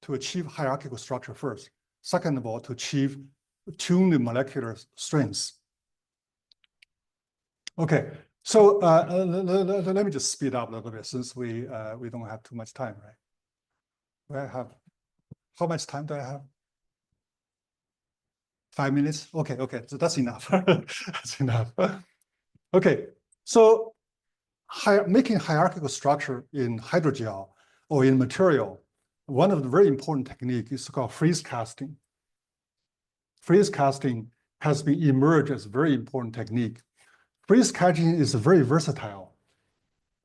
S1: achieve hierarchical structure first. Second of all, to tune the molecular strengths. Okay, so let me just speed up a little bit since we don't have too much time, right? I have, how much time do I have? 5 minutes? Okay, so that's enough. That's enough. Okay, so making hierarchical structure in hydrogel or in material, one of the very important techniques is called freeze casting. Freeze casting has been emerged as a very important technique. Freeze casting is very versatile.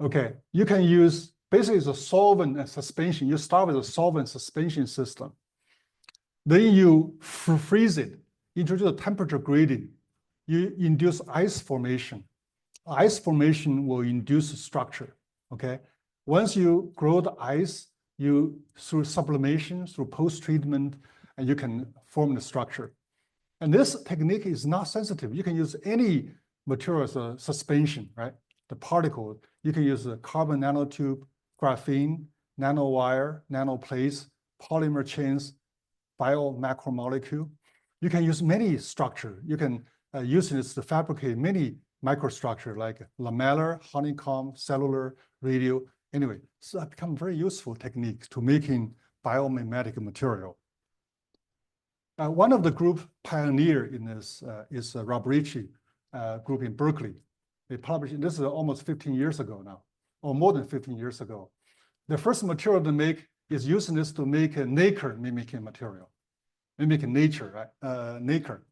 S1: Okay, you can use, basically it's a solvent and suspension. You start with a solvent suspension system. Then you freeze it, introduce a temperature gradient. You induce ice formation. Ice formation will induce structure, okay? Once you grow the ice, through sublimation, through post-treatment, and you can form the structure. And this technique is not sensitive. You can use any material as a suspension, right? The particle, you can use a carbon nanotube, graphene, nanowire, nanoplates, polymer chains, biomacromolecule. You can use many structure. You can use this to fabricate many microstructure like lamellar, honeycomb, cellular, radio. Anyway, so it become very useful techniques to making biomedical material. One of the group pioneer in this is Rob Ritchie group in Berkeley. They published, this is almost 15 years ago now, or more than 15 years ago. The first material to make is using this to make a nacre mimicking material, mimicking nature, right? Nacre.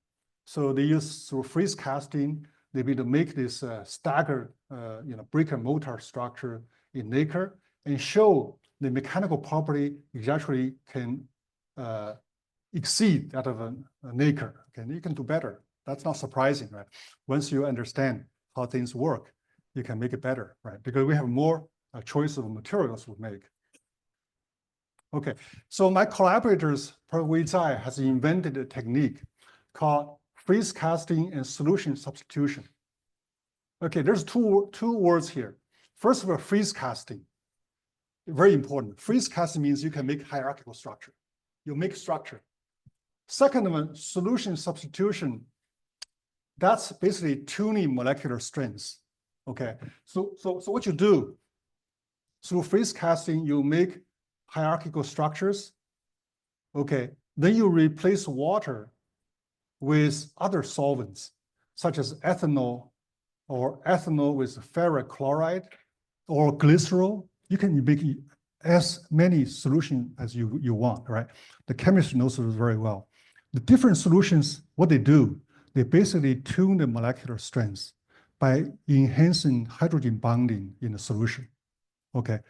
S1: So they use through freeze casting, they be to make this staggered, brick and mortar structure in nacre and show the mechanical property actually can exceed that of a nacre. Okay, you can do better. That's not surprising, right? Once you understand how things work, you can make it better, right? Because we have more choice of materials we make. Okay, so my collaborators, Prof Zai, has invented a technique called freeze casting and solution substitution. Okay, there's two words here. First of all, freeze casting, very important. Freeze casting means you can make hierarchical structure. You make structure. Second one, solution substitution. That's basically tuning molecular strengths. Okay, so what you do through freeze casting, you make hierarchical structures. Okay, then you replace water with other solvents, such as ethanol or ethanol with ferric chloride or glycerol. You can make as many solutions as you want, right? The chemist knows this very well. The different solutions, what they do, they basically tune the molecular strengths by enhancing hydrogen bonding in the solution. Okay,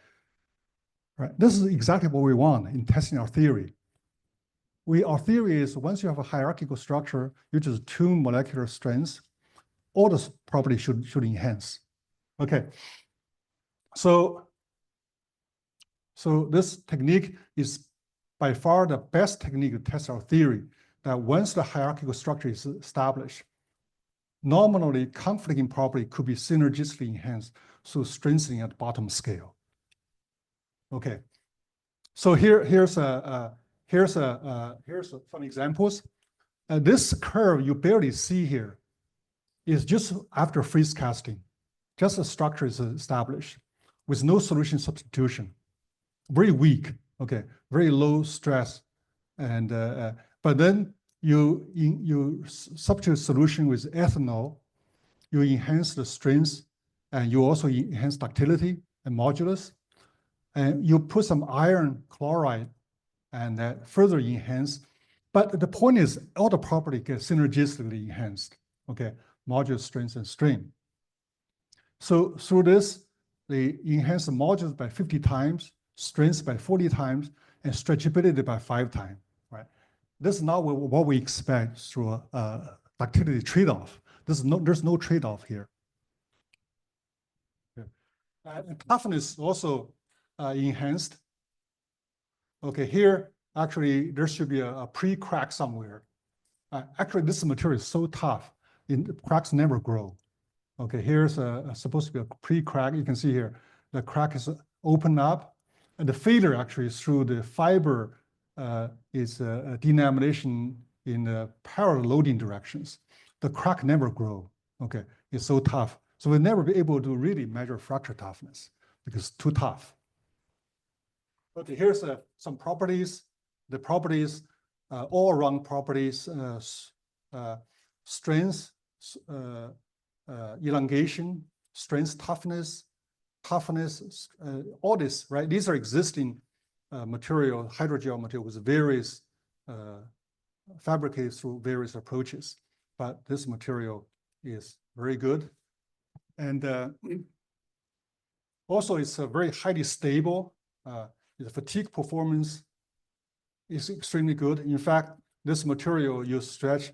S1: right? This is exactly what we want in testing our theory. Our theory is once you have a hierarchical structure, you just tune molecular strengths, all the properties should enhance. Okay, so this technique is by far the best technique to test our theory that once the hierarchical structure is established, nominally conflicting property could be synergistically enhanced through strengthening at the bottom scale. Okay, so here's some examples. This curve you barely see here is just after freeze casting. Just a structure is established with no solution substitution. Very weak, okay, very low stress. And but then you substitute solution with ethanol, you enhance the strength, and you also enhance ductility and modulus. And you put some iron chloride and further enhance. But the point is, all the property gets synergistically enhanced, okay? Modulus, strength, and strain. So through this, they enhance the modulus by 50 times, strength by 40 times, and stretchability by 5 times, right? This is not what we expect through a ductility trade-off. There's no trade-off here. Yeah. And toughness also enhanced. Okay, here, actually, there should be a pre-crack somewhere. Actually, this material is so tough, the cracks never grow. Okay, here's supposed to be a pre-crack. You can see here, the crack is open up, and the failure actually is through the fiber is a delamination in the parallel loading directions. The crack never grow. Okay, it's so tough. So we'll never be able to really measure fracture toughness because it's too tough. Okay, here's some properties. The properties, all-around properties, strength, elongation, strength, toughness, all this, right? These are existing material, hydrogel material with various fabricated through various approaches. But this material is very good. And also it's very highly stable. The fatigue performance is extremely good. In fact, this material, you stretch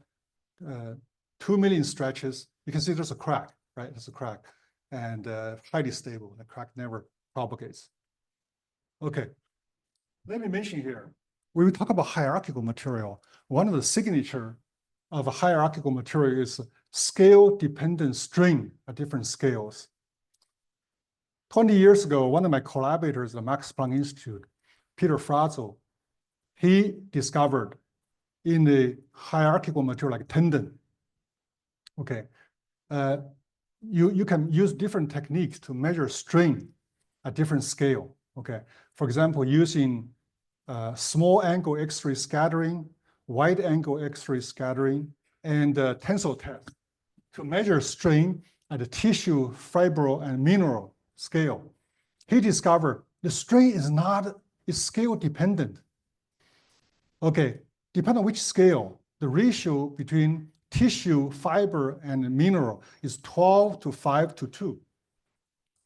S1: 2 million stretches, you can see there's a crack, right? There's a crack, and highly stable. The crack never propagates. Okay, let me mention here, when we talk about hierarchical material, one of the signature of a hierarchical material is scale-dependent strain at different scales. 20 years ago, one of my collaborators at the Max Planck Institute, Peter Frazzo, he discovered in the hierarchical material like tendon, okay, you can use different techniques to measure strain at different scale, okay? For example, using small angle X-ray scattering, wide angle X-ray scattering, and tensile test to measure strain at the tissue, fiber, and mineral scale. He discovered the strain is scale dependent. Okay, depending on which scale, the ratio between tissue, fiber, and mineral is 12 to 5 to 2.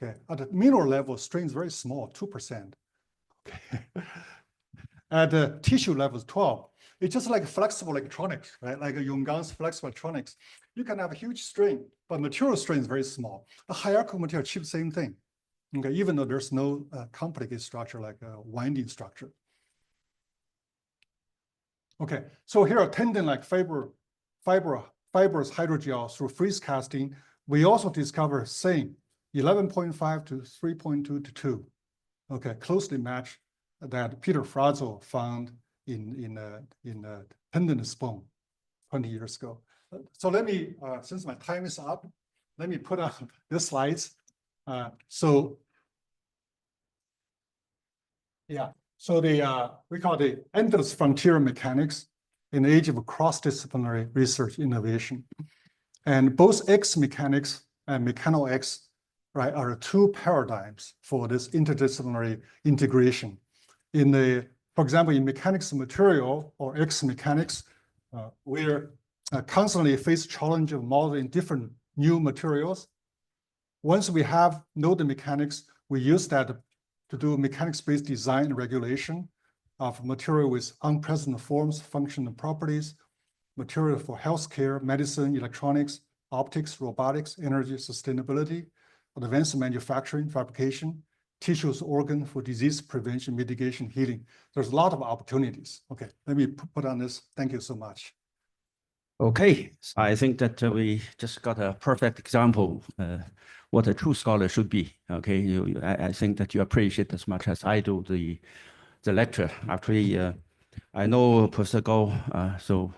S1: Okay, at the mineral level, strain is very small, 2%. Okay. At the tissue level, 12. It's just like flexible electronics, right? Like a Yongan's flexible electronics. You can have a huge strain, but material strain is very small. A hierarchical material achieves the same thing. Okay, even though there's no complicated structure like a winding structure. Okay, so here are tendon-like fibrous hydrogel through freeze casting. We also discover same 11.5 to 3.2 to 2. Okay, closely match that Peter Frazzo found in tendinous bone 20 years ago. So let me, since my time is up, let me put up the slides. So we call the endless frontier mechanics in the age of cross-disciplinary research innovation. And both X mechanics and mechano-X, right, are two paradigms for this interdisciplinary integration. For example, in mechanics of material or X mechanics, we're constantly face challenge of modeling different new materials. Once we know the mechanics, we use that to do mechanics-based design and regulation of material with unprecedented forms, function, and properties, material for healthcare, medicine, electronics, optics, robotics, energy, sustainability, advanced manufacturing, fabrication, tissues, organ for disease prevention, mitigation, healing. There's a lot of opportunities. Okay, let me put on this. Thank you so much.
S2: Okay, I think that we just got a perfect example what a true scholar should be. Okay, I think that you appreciate as much as I do the lecture. Actually, I know Professor Gao, so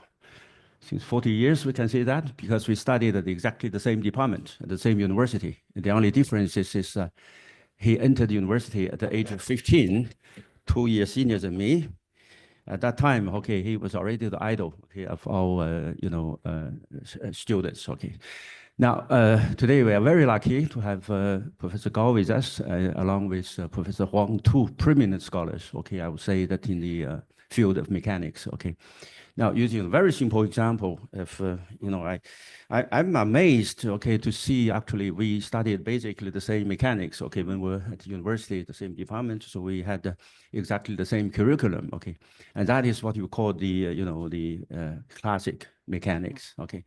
S2: since 40 years, we can say that, because we studied at exactly the same department at the same university. The only difference is he entered the university at the age of 15, 2 years senior than me. At that time, okay, he was already the idol, okay, of our, students, okay. Now, today we are very lucky to have Professor Gao with us, along with Professor Huang, two preeminent scholars, okay, I would say that in the field of mechanics, okay. Now, using a very simple example of, I'm amazed, okay, to see actually we studied basically the same mechanics, okay, when we were at the university, the same department, so we had exactly the same curriculum, okay, and that is what you call the classic mechanics, okay.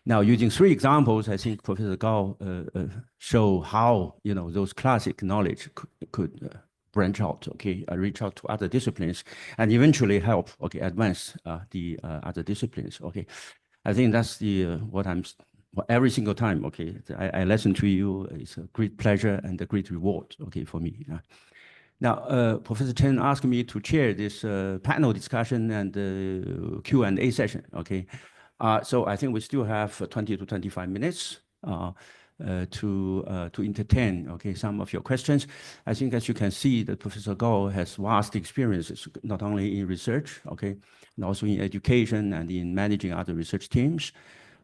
S2: Now, using 3 examples, I think Professor Gao show how those classic knowledge could branch out, okay, reach out to other disciplines, and eventually help, okay, advance the other disciplines, okay. I think that's what every single time, okay, I listen to you, it's a great pleasure and a great reward, okay, for me. Now, Professor Chen asked me to chair this panel discussion and Q&A session, okay. So I think we still have 20 to 25 minutes to entertain, okay, some of your questions. I think, as you can see, that Professor Gao has vast experiences, not only in research, okay, and also in education and in managing other research teams.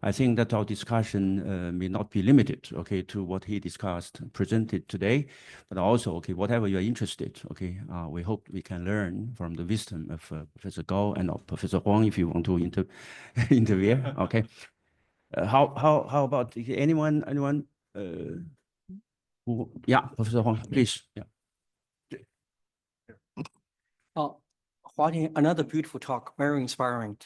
S2: I think that our discussion may not be limited, okay, to what he presented today, but also, okay, whatever you're interested, okay, we hope we can learn from the wisdom of Professor Gao and Professor Huang, if you want to intervene, okay. How about anyone who, yeah, Professor Huang, please, yeah.
S3: Huajian, another beautiful talk, very inspiring.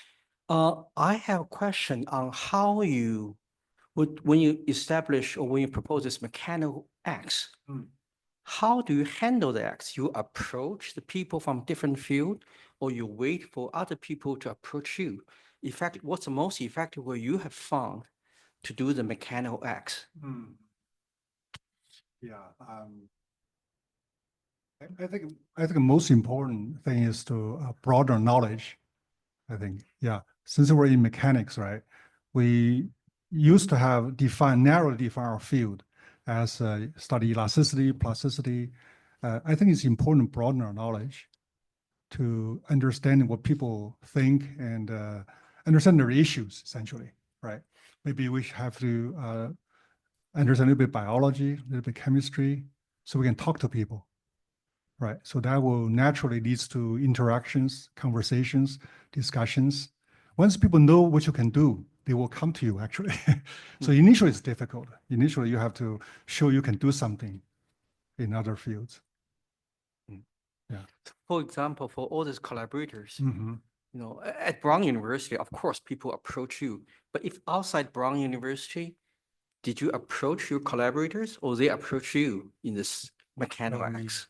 S3: I have a question on how when you establish or when you propose this mechano-X, how do you handle the X? You approach the people from different fields, or you wait for other people to approach you? In fact, what's the most effective way you have found to do the mechano-X?
S1: Yeah, I think the most important thing is to broaden knowledge. I think, yeah, since we're in mechanics, right? We used to have narrowly define our field as study elasticity, plasticity. I think it's important to broaden our knowledge to understand what people think and understand their issues, essentially, right? Maybe we have to understand a little bit biology, a little bit chemistry, so we can talk to people, right? So that will naturally lead to interactions, conversations, discussions. Once people know what you can do, they will come to you, actually. So initially it's difficult. Initially you have to show you can do something in other fields. Yeah.
S3: For example, for all these collaborators,
S1: Mm-hmm.
S3: you know, at Brown University, of course, people approach you. But if outside Brown University, did you approach your collaborators or they approach you in this mechano-X?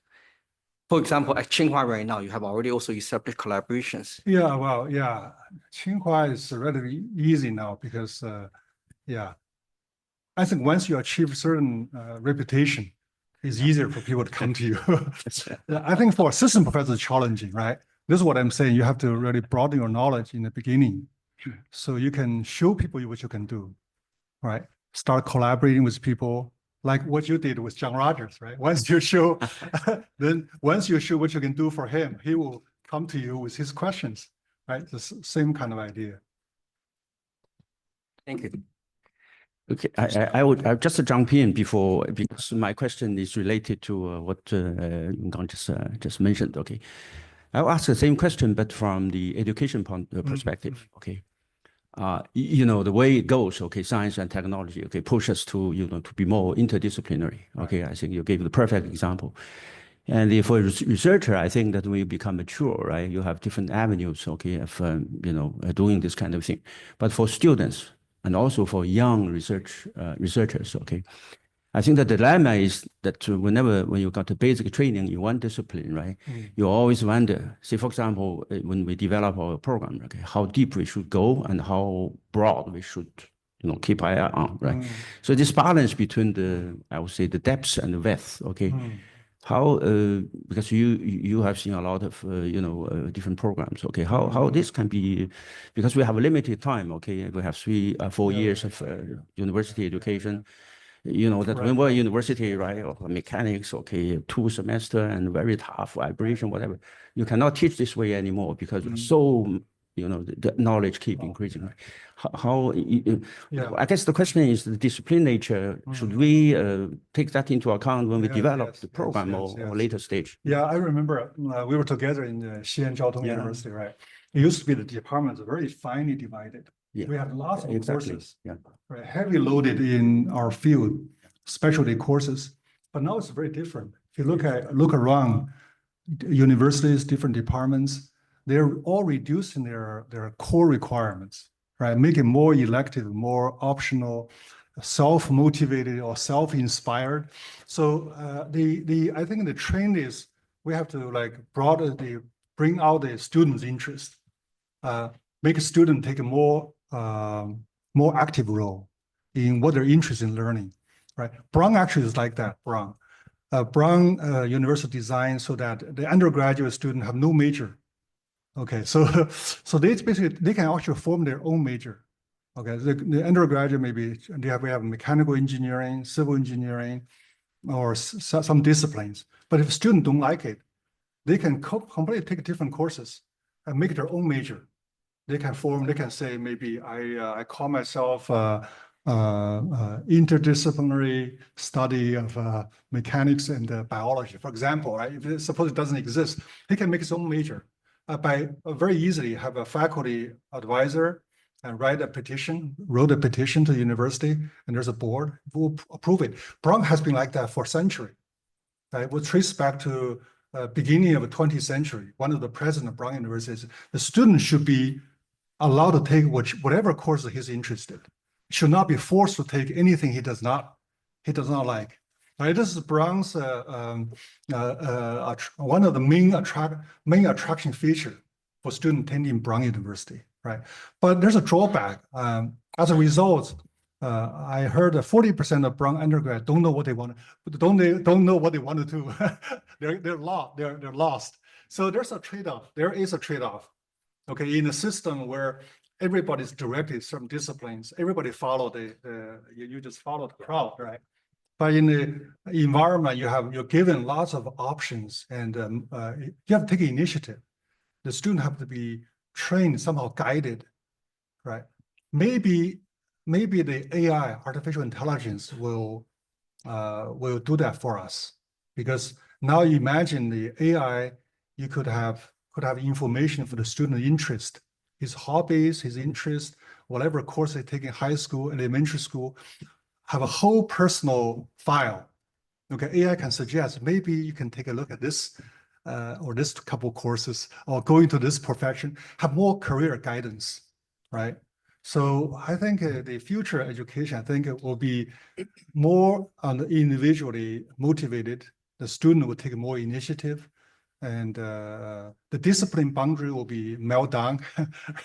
S3: For example, at Tsinghua right now, you have already also established collaborations.
S1: Yeah, well, yeah, Tsinghua is relatively easy now because, yeah, I think once you achieve certain reputation, it's easier for people to come to you. I think for assistant professors, it's challenging, right? This is what I'm saying. You have to really broaden your knowledge in the beginning, so you can show people what you can do, right? Start collaborating with people, like what you did with John Rogers, right? Once you show, then once you show what you can do for him, he will come to you with his questions, right? The same kind of idea.
S3: Thank you.
S2: Okay, I would just jump in before, because my question is related to what Yonggang just mentioned. Okay, I'll ask the same question, but from the education perspective. Okay, you know, the way it goes. Okay, science and technology. Okay, push us to to be more interdisciplinary. Okay, I think you gave the perfect example. And for a researcher, I think that when you become mature, right, you have different avenues. Okay, of doing this kind of thing. But for students, and also for young researchers, okay, I think the dilemma is that when you got the basic training in one discipline, right, you always wonder, say, for example, when we develop our program, okay, how deep we should go and how broad we should, keep eye on, right? So this balance between I would say, the depth and the width, okay, how, because you have seen a lot of, different programs, okay, how this can be, because we have a limited time, okay, we have 4 years of university education, that when we're university, right, or mechanics, okay, 2 semesters and very tough vibration, whatever, you cannot teach this way anymore because so, the knowledge keep increasing, right? I guess the question is the discipline nature. Should we take that into account when we develop the program or later stage?
S1: Yeah, I remember we were together in CHEN Qingyan University, right? It used to be the departments are very finely divided. We have lots of courses, right, heavily loaded in our field, specialty courses. But now it's very different. If you look around universities, different departments, they're all reducing their core requirements, right? Make it more elective, more optional, self-motivated or self-inspired. So I think the trend is we have to bring out the students' interest, make a student take a more active role in what they're interested in learning, right? Brown actually is like that. Brown University designed so that the undergraduate student have no major. Okay, so they can actually form their own major. Okay, the undergraduate maybe we have mechanical engineering, civil engineering, or some disciplines. But if students don't like it, they can completely take different courses and make their own major. They can say maybe I call myself interdisciplinary study of mechanics and biology, for example, right? If suppose it doesn't exist, he can make his own major. By very easily have a faculty advisor and wrote a petition to the university, and there's a board who will approve it. Brown has been like that for a century. Right? We'll trace back to beginning of the 20th century. One of the president of Brown University says the student should be allowed to take whatever course he's interested. Should not be forced to take anything he does not like. Right, this is Brown's one of the main attraction feature for students attending Brown University, right? But there's a drawback. As a result, I heard that 40% of Brown undergrad don't know what they want, don't know what they want to do. They're lost. So there's a trade-off. There is a trade-off. Okay, in a system where everybody's directed certain disciplines, everybody follow you just follow the crowd, right? But in the environment, you're given lots of options, and you have to take initiative. The student have to be trained, somehow guided, right? Maybe the AI, artificial intelligence, will do that for us, because now imagine the AI, you could have information for the student interest, his hobbies, his interest, whatever course they take in high school, elementary school, have a whole personal file. Okay, AI can suggest maybe you can take a look at this or this couple courses, or go into this profession, have more career guidance, right? So I think the future education, I think it will be more individually motivated. The student will take more initiative, and the discipline boundary will be melted down.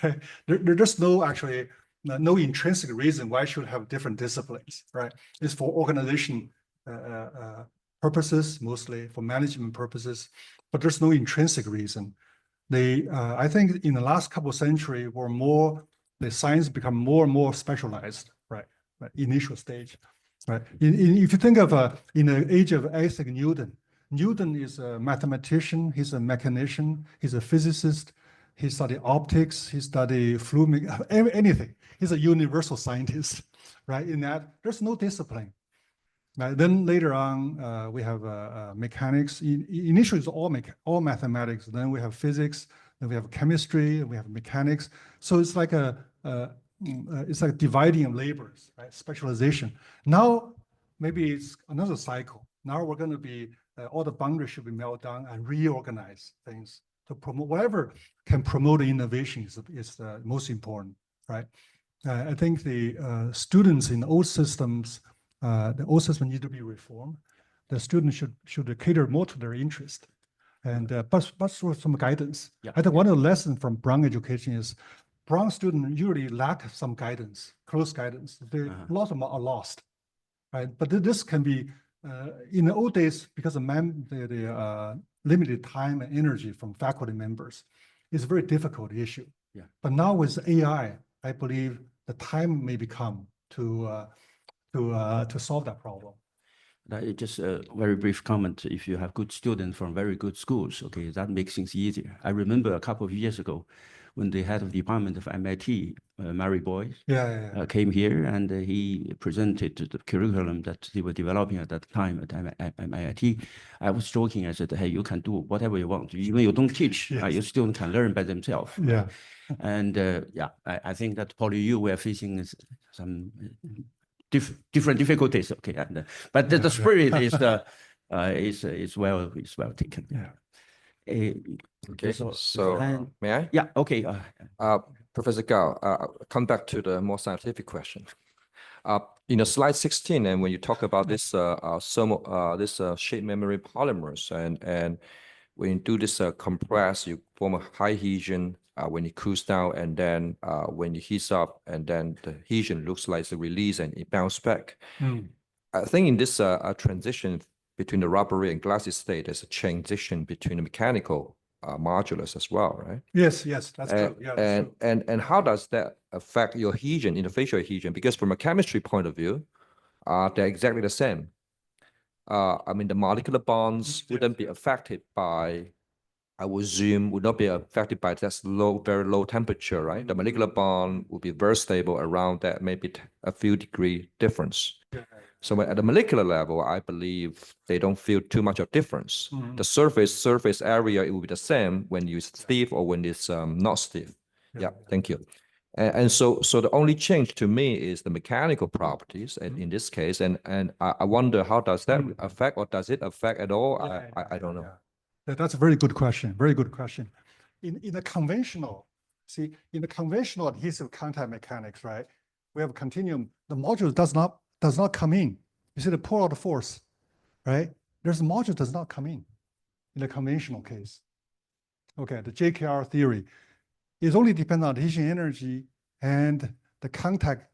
S1: Right? There's no intrinsic reason why I should have different disciplines, right? It's for organization purposes, mostly for management purposes, but there's no intrinsic reason. I think in the last couple of centuries, the science become more and more specialized, right? Initial stage, right? If you think of in the age of Isaac Newton, Newton is a mathematician, he's a mechanician, he's a physicist, he studied optics, he studied fluid, anything. He's a universal scientist, right? In that, there's no discipline. Right? Then later on, we have mechanics. Initially, it's all mathematics. Then we have physics. Then we have chemistry. We have mechanics. So it's like it's like dividing of labors, right? Specialization. Now, maybe it's another cycle. Now we're going to be all the boundaries should be melted down and reorganize things to promote whatever can promote innovation is the most important, right? I think the students in old systems. The old system need to be reformed. The students should cater more to their interest, and but with some guidance.
S2: Yeah.
S1: I think one of the lessons from Brown education is Brown students usually lack some guidance, close guidance. A lot of them are lost, right? But this can be in the old days, because of the limited time and energy from faculty members, it's a very difficult issue.
S2: Yeah.
S1: But now with AI, I believe the time may come to solve that problem.
S2: Just a very brief comment. If you have good students from very good schools, okay, that makes things easier. I remember a couple of years ago when the head of the department of MIT, Mary Boyce, came here, and he presented the curriculum that they were developing at that time at MIT. I was joking. I said, hey, you can do whatever you want. Even you don't teach, your students can learn by themselves.
S1: Yeah.
S2: And I think that PolyU, we are facing some different difficulties, okay, but the spirit is well taken.
S4: Yeah. Okay. So may I?
S2: Yeah. Okay.
S4: Professor Gao, come back to the more scientific question. Slide 16, and when you talk about this shape memory polymers, and when you do this compress, you form a high adhesion. When it cools down, and then when it heats up, and then the adhesion looks like the release and it bounces back. I think in this transition between the rubbery and glassy state, there's a transition between the mechanical modulars as well, right?
S1: Yes, that's true. Yeah,
S4: and how does that affect your adhesion, interfacial adhesion? Because from a chemistry point of view, they're exactly the same. I mean, the molecular bonds wouldn't be affected by, I would assume, would not be affected by that very low temperature, right? The molecular bond would be very stable around that, maybe a few degree difference. So at the molecular level, I believe they don't feel too much of difference. The surface area, it will be the same when it's stiff or when it's not stiff. Yeah, thank you. And so the only change to me is the mechanical properties in this case. And I wonder, how does that affect, or does it affect at all? I don't know.
S1: That's a very good question. Very good question. In the conventional adhesive contact mechanics, right? We have a continuum. The module does not come in. You see the pull out force, right? There's a module does not come in the conventional case. Okay, the JKR theory is only dependent on adhesion energy and the contact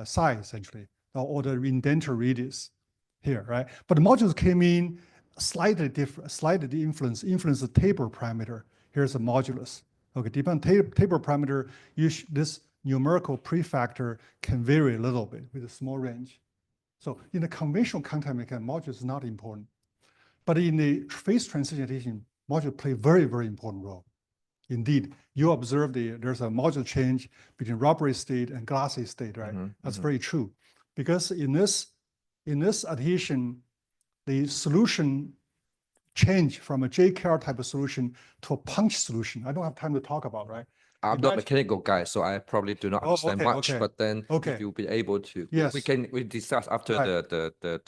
S1: size essentially, or the indenture radius here, right? But the modules came in slightly different, slightly influence the taper parameter. Here's a modulus. Okay, depending on taper parameter, this numerical prefactor can vary a little bit with a small range. So in the conventional contact mechanics, module is not important. But in the phase transition adhesion, module play very, very important role. Indeed, you observe there's a module change between rubbery state and glassy state, right? That's very true. Because in this adhesion, the solution change from a JKR type of solution to a punch solution. I don't have time to talk about, right?
S4: I'm not a mechanical guy, so I probably do not understand much.
S1: Okay.
S4: But then, if you'll be able to,
S1: yes,
S4: we discuss after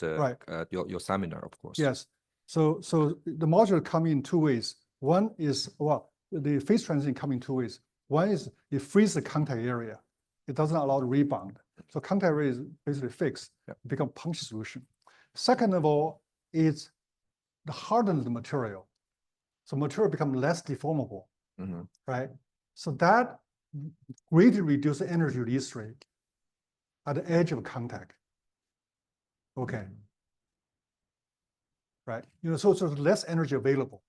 S1: right.
S4: Your seminar, of course.
S1: Yes. So the module come in two ways. One is, well, the phase transition come in two ways. One is it frees the contact area. It doesn't allow the rebound. So contact area is basically fixed, become punch solution. Second of all, it's the harden the material. So material become less deformable, right? So that greatly reduces the energy release rate at the edge of contact. Okay. Right. So there's less energy available.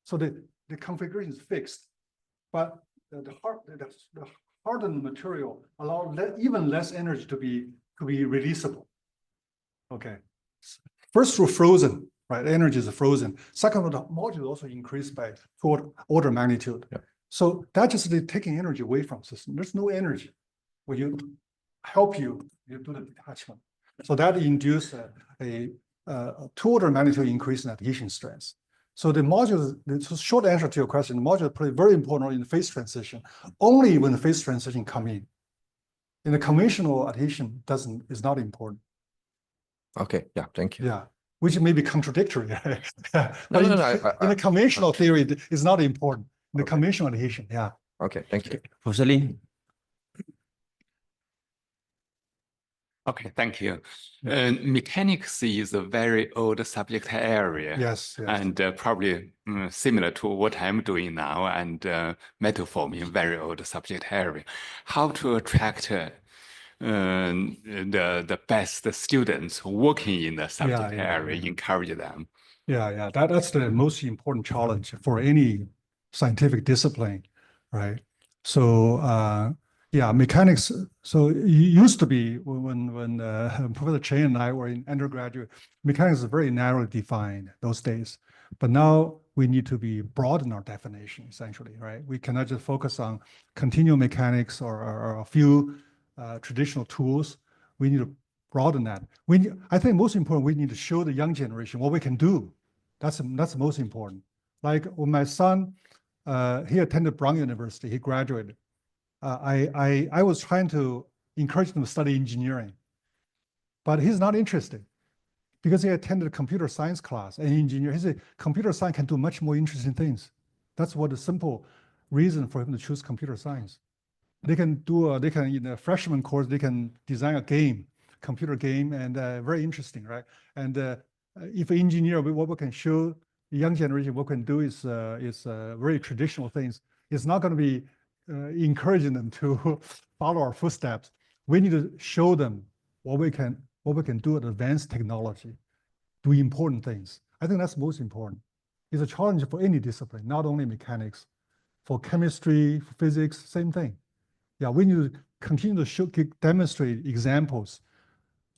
S1: So the configuration is fixed, but the hardened material allow even less energy to be releasable. Okay. First through frozen, right? Energy is frozen. Second, the module also increased by order magnitude.
S4: Yeah.
S1: So that just taking energy away from system. There's no energy when you do the detachment. So that induces a 2-order magnitude increase in adhesion strength. So the module, the short answer to your question, the module play very important role in the phase transition, only when the phase transition come in. In the conventional adhesion is not important.
S4: Okay, yeah, thank you.
S1: Yeah, which may be contradictory.
S4: No,
S1: in
S4: the
S1: conventional theory, it's not important. In the conventional adhesion, yeah.
S4: Okay, thank you.
S2: Professor Lin.
S5: Okay, thank you. Mechanics is a very old subject area.
S1: Yes.
S5: And probably similar to what I'm doing now, and metal forming, very old subject area. How to attract the best students working in the subject area, encourage them?
S1: Yeah. That's the most important challenge for any scientific discipline, right? So mechanics. So it used to be when Professor Chen and I were in undergraduate, mechanics is very narrowly defined those days. But now we need to be broaden our definition essentially, right? We cannot just focus on continuum mechanics or a few traditional tools. We need to broaden that. I think most important, we need to show the young generation what we can do. That's most important. Like when my son, he attended Brown University, he graduated. I was trying to encourage him to study engineering, but he's not interested because he attended a computer science class and engineer. He said computer science can do much more interesting things. That's what the simple reason for him to choose computer science. They can in a freshman course, they can design a computer game, and very interesting, right? And if an engineer, what we can show the young generation what we can do is very traditional things. It's not going to be encouraging them to follow our footsteps. We need to show them what we can do with advanced technology, do important things. I think that's most important. It's a challenge for any discipline, not only mechanics, for chemistry, for physics, same thing. Yeah, we need to continue to demonstrate examples.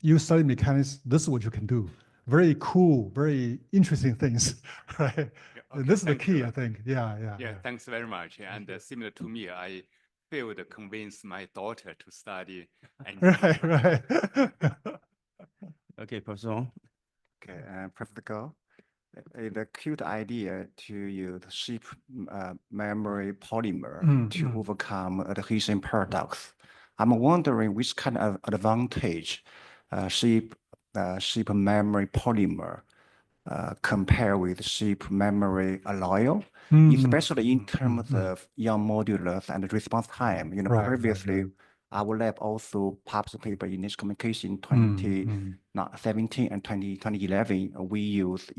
S1: You study mechanics, this is what you can do. Very cool, very interesting things, right?
S5: Yeah, okay,
S1: this is the key, I think. Yeah.
S5: Thanks very much. And similar to me, I failed to convince my daughter to study engineering.
S1: Right.
S2: Okay, Professor.
S6: Okay, Prof GAO. It's a cute idea to use sheep memory polymer to overcome adhesion paradox. I'm wondering which kind of advantage sheep memory polymer compare with sheep memory alloy, especially in terms of young modulus and response time. Previously, our lab also published a paper in Nature Communication 2017 and 2011. We use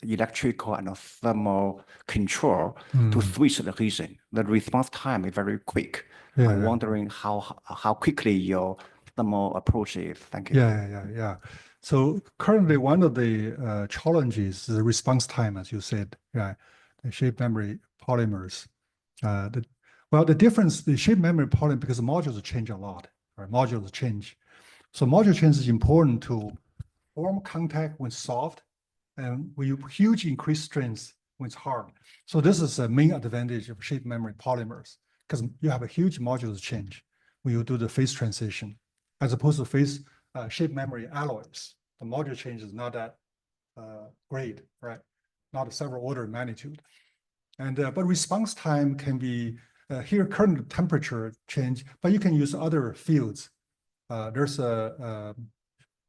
S6: electrical and thermal control to switch the adhesion. The response time is very quick. I'm wondering how quickly your optimal approach is? Thank you.
S1: Yeah. So currently, one of the challenges is the response time, as you said, right? The shape memory polymers. The difference, the shape memory polymer, because the modules change a lot, right? Modules change. So module change is important to form contact when soft and when you huge increased strength when it's hard. So this is a main advantage of shape memory polymers, because you have a huge modules change when you do the phase transition, as opposed to phase shape memory alloys. The module change is not that great, right? Not a several order of magnitude. And but response time can be here current temperature change, but you can use other fields. There's a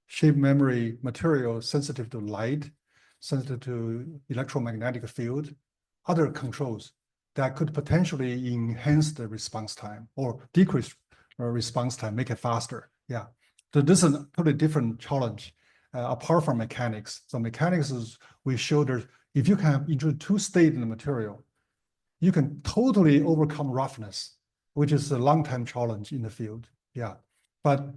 S1: shape memory material sensitive to light, sensitive to electromagnetic field, other controls that could potentially enhance the response time or decrease response time, make it faster. Yeah. So this is a totally different challenge apart from mechanics. So mechanics is we show that if you can introduce two states in the material, you can totally overcome roughness, which is a long-time challenge in the field. Yeah. But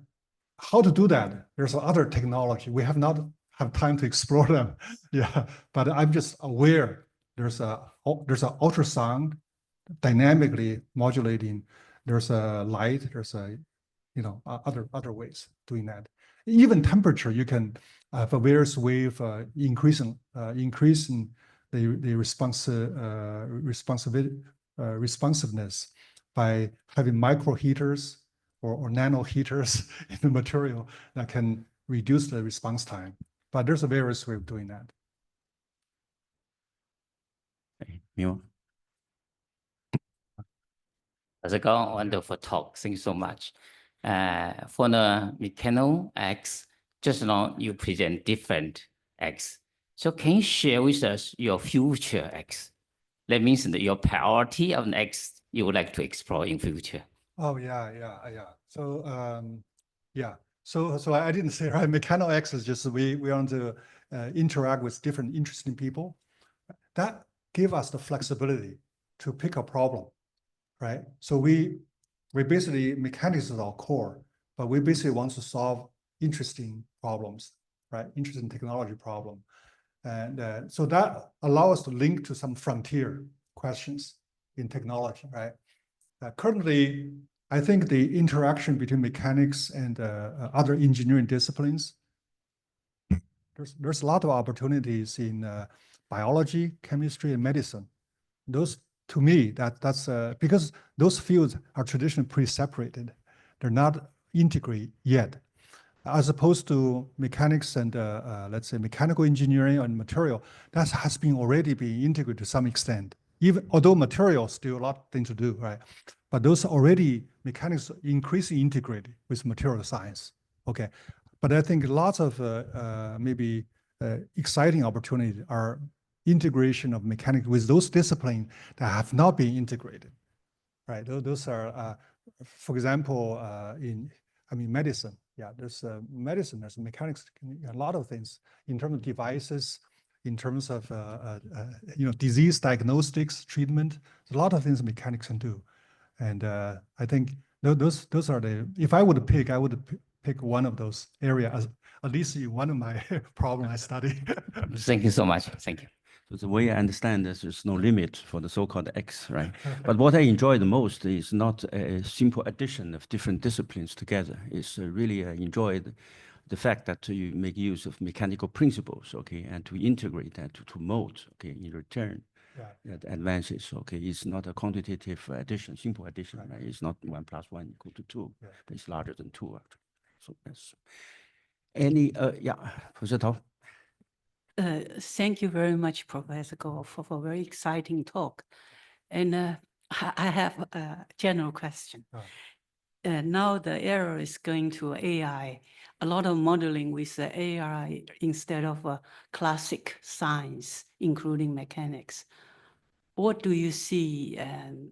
S1: how to do that? There's other technology. We have not have time to explore them. Yeah. But I'm just aware there's a ultrasound dynamically modulating. There's a light. There's a other ways doing that. Even temperature, you can have a various way of increasing the responsiveness by having micro heaters or nano heaters in the material that can reduce the response time. But there's a various way of doing that.
S7: That's a wonderful talk. Thank you so much. For the mechano-X, just now you present different X. So can you share with us your future X? That means that your priority of the X you would like to explore in future.
S1: Oh yeah. So So I didn't say right. Mechano-X is just we want to interact with different interesting people. That give us the flexibility to pick a problem, right? So we basically mechanics is our core, but we basically want to solve interesting problems, right? Interesting technology problem. And so that allows us to link to some frontier questions in technology, right? Currently, I think the interaction between mechanics and other engineering disciplines, there's a lot of opportunities in biology, chemistry, and medicine. Those, to me, that's because those fields are traditionally pretty separated. They're not integrated yet. As opposed to mechanics and let's say mechanical engineering and material, that has been already been integrated to some extent. Even although materials still a lot of things to do, right? But those already mechanics increasingly integrated with material science. Okay, but I think lots of maybe exciting opportunities are integration of mechanics with those disciplines that have not been integrated, right? Those are, for example, in medicine. Yeah, there's medicine, there's mechanics, a lot of things in terms of devices, in terms of disease diagnostics, treatment. There's a lot of things mechanics can do, and I think those are the. If I would pick, I would pick one of those areas, at least in one of my problems I study.
S7: Thank you so much. Thank you.
S2: So the way I understand this, there's no limit for the so-called X, right? But what I enjoy the most is not a simple addition of different disciplines together. It's really I enjoy the fact that you make use of mechanical principles, okay, and to integrate that to mold, okay, in return. That advances, okay, it's not a quantitative addition, simple addition, right? It's not 1 + 1 = 2, but it's larger than 2, actually. So that's any, Professor Tao.
S8: Thank you very much, Professor Gao, for a very exciting talk. And I have a general question. Now the era is going to AI, a lot of modeling with the AI instead of classic science, including mechanics. What do you see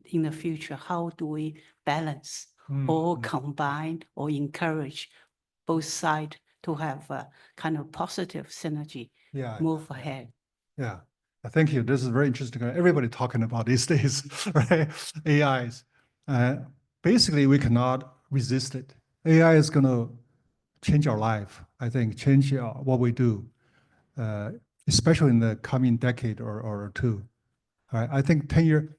S8: in the future? How do we balance or combine or encourage both sides to have a kind of positive synergy? Move ahead.
S1: Yeah, thank you. This is very interesting. Everybody talking about these days, right? AIs. Basically, we cannot resist it. AI is going to change our life. I think change what we do, especially in the coming decade or two. All right. I think 10 years,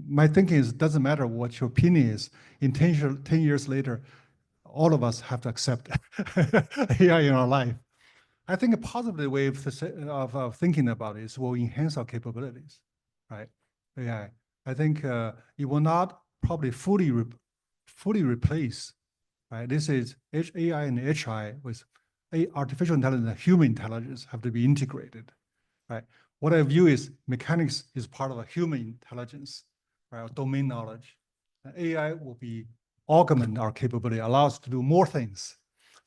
S1: my thinking is it doesn't matter what your opinion is. In 10 years later, all of us have to accept AI in our life. I think a positive way of thinking about it is will enhance our capabilities, right? AI. I think it will not probably fully replace, right? This is AI and HI with artificial intelligence and human intelligence have to be integrated, right? What I view is mechanics is part of a human intelligence, right? Or domain knowledge. And AI will be augment our capability, allow us to do more things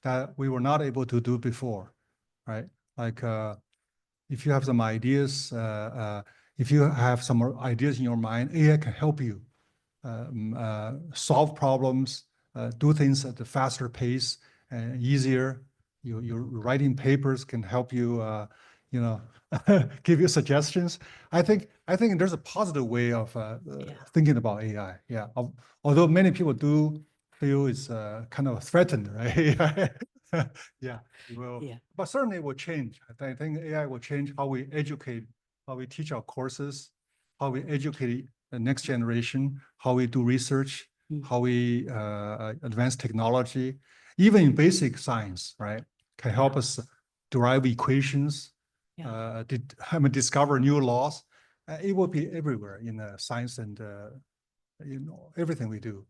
S1: that we were not able to do before, right? Like if you have some ideas, if you have some ideas in your mind, AI can help you solve problems, do things at a faster pace and easier. Your writing papers can help you, you know, give you suggestions. I think there's a positive way of thinking about AI. Yeah, although many people do feel it's kind of threatened, right? Yeah, it will.
S8: Yeah.
S1: But certainly it will change. I think AI will change how we educate, how we teach our courses, how we educate the next generation, how we do research, how we advance technology, even in basic science, right? Can help us derive equations, discover new laws. It will be everywhere in science and you know, everything we do.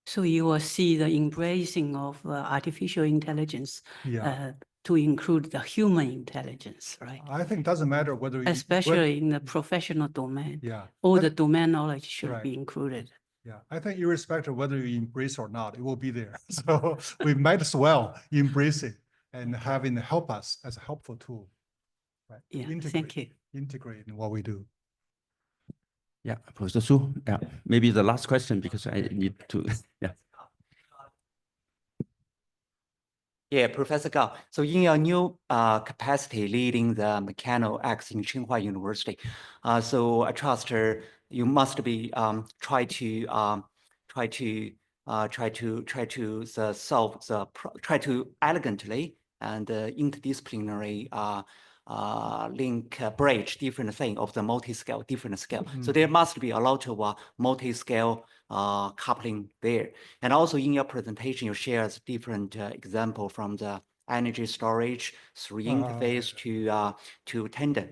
S8: So you will see the embracing of artificial intelligence to include the human intelligence, right?
S1: I think it doesn't matter whether
S8: especially in the professional domain.
S1: Yeah.
S8: All the domain knowledge should be included.
S1: Yeah, I think irrespective of whether you embrace or not, it will be there. So we might as well embrace it and having help us as a helpful tool. Right.
S8: Yeah, thank you.
S1: Integrate in what we do.
S2: Yeah, Professor Su. Yeah, maybe the last question because I need to. Yeah.
S9: Yeah, Professor Gao. So in your new capacity leading the mechano-X in Tsinghua University, so I trust you must be try to elegantly and interdisciplinary link bridge different thing of the multi-scale, different scale. So there must be a lot of multi-scale coupling there. And also in your presentation, you share different example from the energy storage through interface to tandem.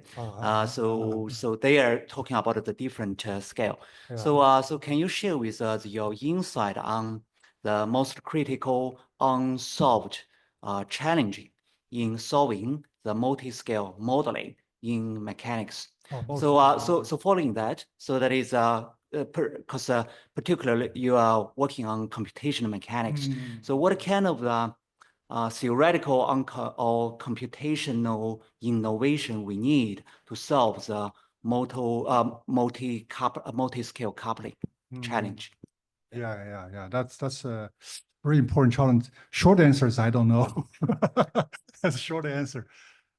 S9: So they are talking about the different scale. So can you share with us your insight on the most critical unsolved challenge in solving the multi-scale modeling in mechanics? So following that, so that is because particularly you are working on computational mechanics. So what kind of theoretical or computational innovation we need to solve the multi-scale coupling challenge?
S1: Yeah. That's a very important challenge. Short answer is I don't know. That's a short answer.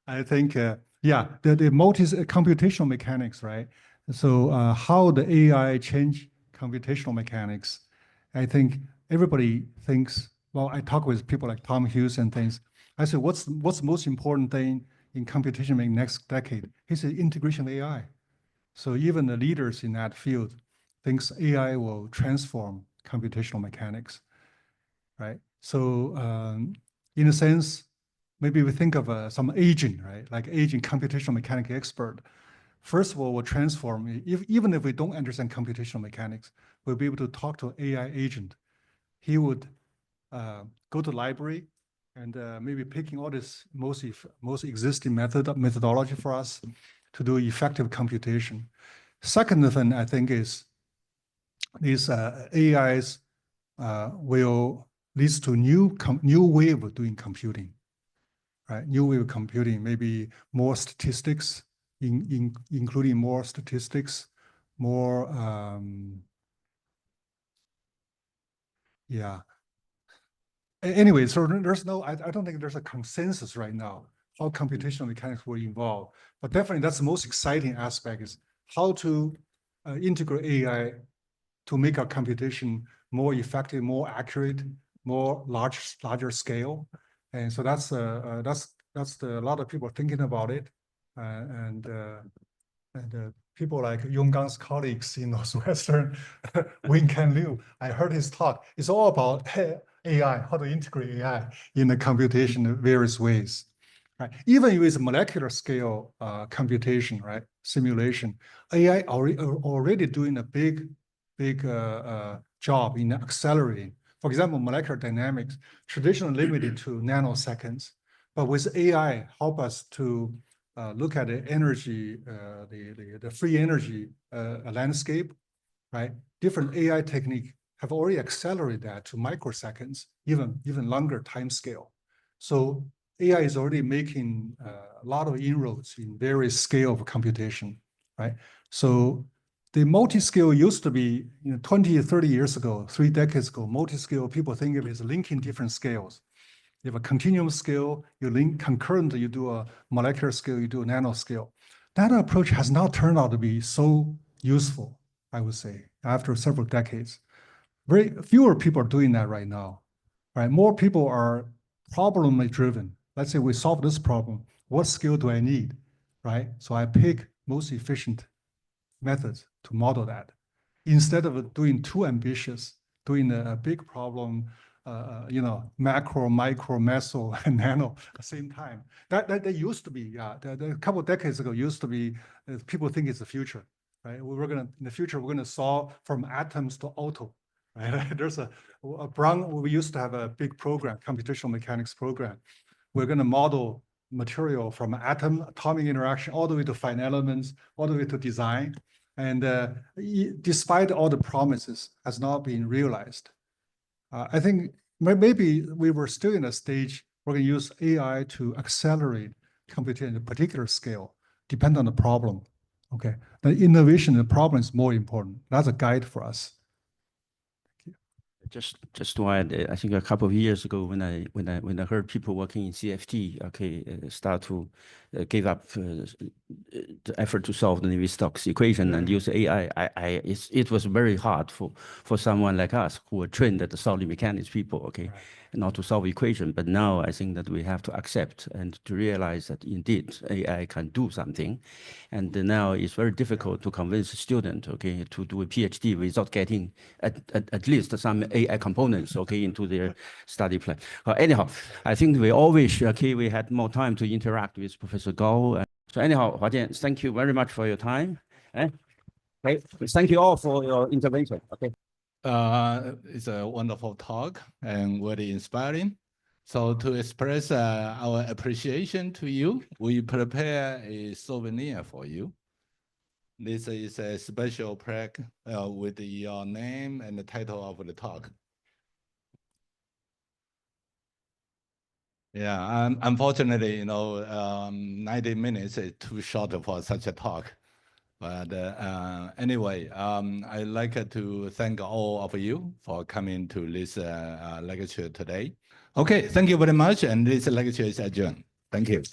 S1: I think the computational mechanics, right? So how the AI change computational mechanics? I think everybody thinks. Well, I talk with people like Tom Hughes and things. I said, what's the most important thing in computation in the next decade? He said integration of AI. So even the leaders in that field thinks AI will transform computational mechanics, right? So in a sense, maybe we think of some agent, right? Like agent computational mechanics expert. First of all, we'll transform, even if we don't understand computational mechanics, we'll be able to talk to AI agent. He would go to library and maybe picking all this most existing methodology for us to do effective computation. Second thing I think is these AIs will lead to new way of doing computing, right? New way of computing, maybe more statistics, including more statistics, more Anyway, so there's no, I don't think there's a consensus right now how computational mechanics will evolve. But definitely that's the most exciting aspect is how to integrate AI to make our computation more effective, more accurate, larger scale. And so that's a lot of people thinking about it. And people like Yonggang's colleagues in Northwestern, Wing-Kan Liu, I heard his talk. It's all about AI, how to integrate AI in the computation in various ways. Right? Even with molecular scale computation, right, simulation, AI already doing a big job in accelerating. For example, molecular dynamics, traditionally limited to nanoseconds, but with AI, help us to look at the energy, the free energy landscape, right? Different AI technique have already accelerated that to microseconds, even longer time scale. So AI is already making a lot of inroads in various scale of computation, right? So the multi-scale used to be, 20 or 30 years ago, 3 decades ago, multi-scale, people think of it as linking different scales. You have a continuum scale, you link concurrently, you do a molecular scale, you do a nanoscale. That approach has not turned out to be so useful, I would say, after several decades. Very fewer people are doing that right now, right? More people are problem driven. Let's say we solve this problem. What skill do I need, right? So I pick most efficient methods to model that. Instead of doing too ambitious, doing a big problem, macro, micro, meso, and nano at the same time. That used to be, a couple of decades ago used to be, people think it's the future, right? In the future, we're gonna solve from atoms to auto, right? There's we used to have a big program, computational mechanics program. We're gonna model material from atom, atomic interaction, all the way to fine elements, all the way to design. And despite all the promises, has not been realized. I think maybe we were still in a stage we're going to use AI to accelerate computation at a particular scale, depend on the problem. Okay, the innovation, the problem is more important. That's a guide for us.
S2: Just to add, I think a couple of years ago when I heard people working in CFT, start to give up the effort to solve the Navier-Stokes equation and use AI, it was very hard for someone like us who were trained at the solid mechanics people, not to solve equation. But now I think that we have to accept and to realize that indeed AI can do something, and now it's very difficult to convince a student, to do a PhD without getting at least some AI components, into their study plan. Anyhow, I think we all wish, we had more time to interact with Professor Gao. So anyhow, Huajian, thank you very much for your time. Thank you all for your intervention.
S10: It's a wonderful talk and very inspiring. So to express our appreciation to you, we prepare a souvenir for you. This is a special plaque with your name and the title of the talk. Yeah, unfortunately, 90 minutes is too short for such a talk. But anyway, I'd like to thank all of you for coming to this lecture today. Okay, thank you very much, and this lecture is adjourned. Thank you.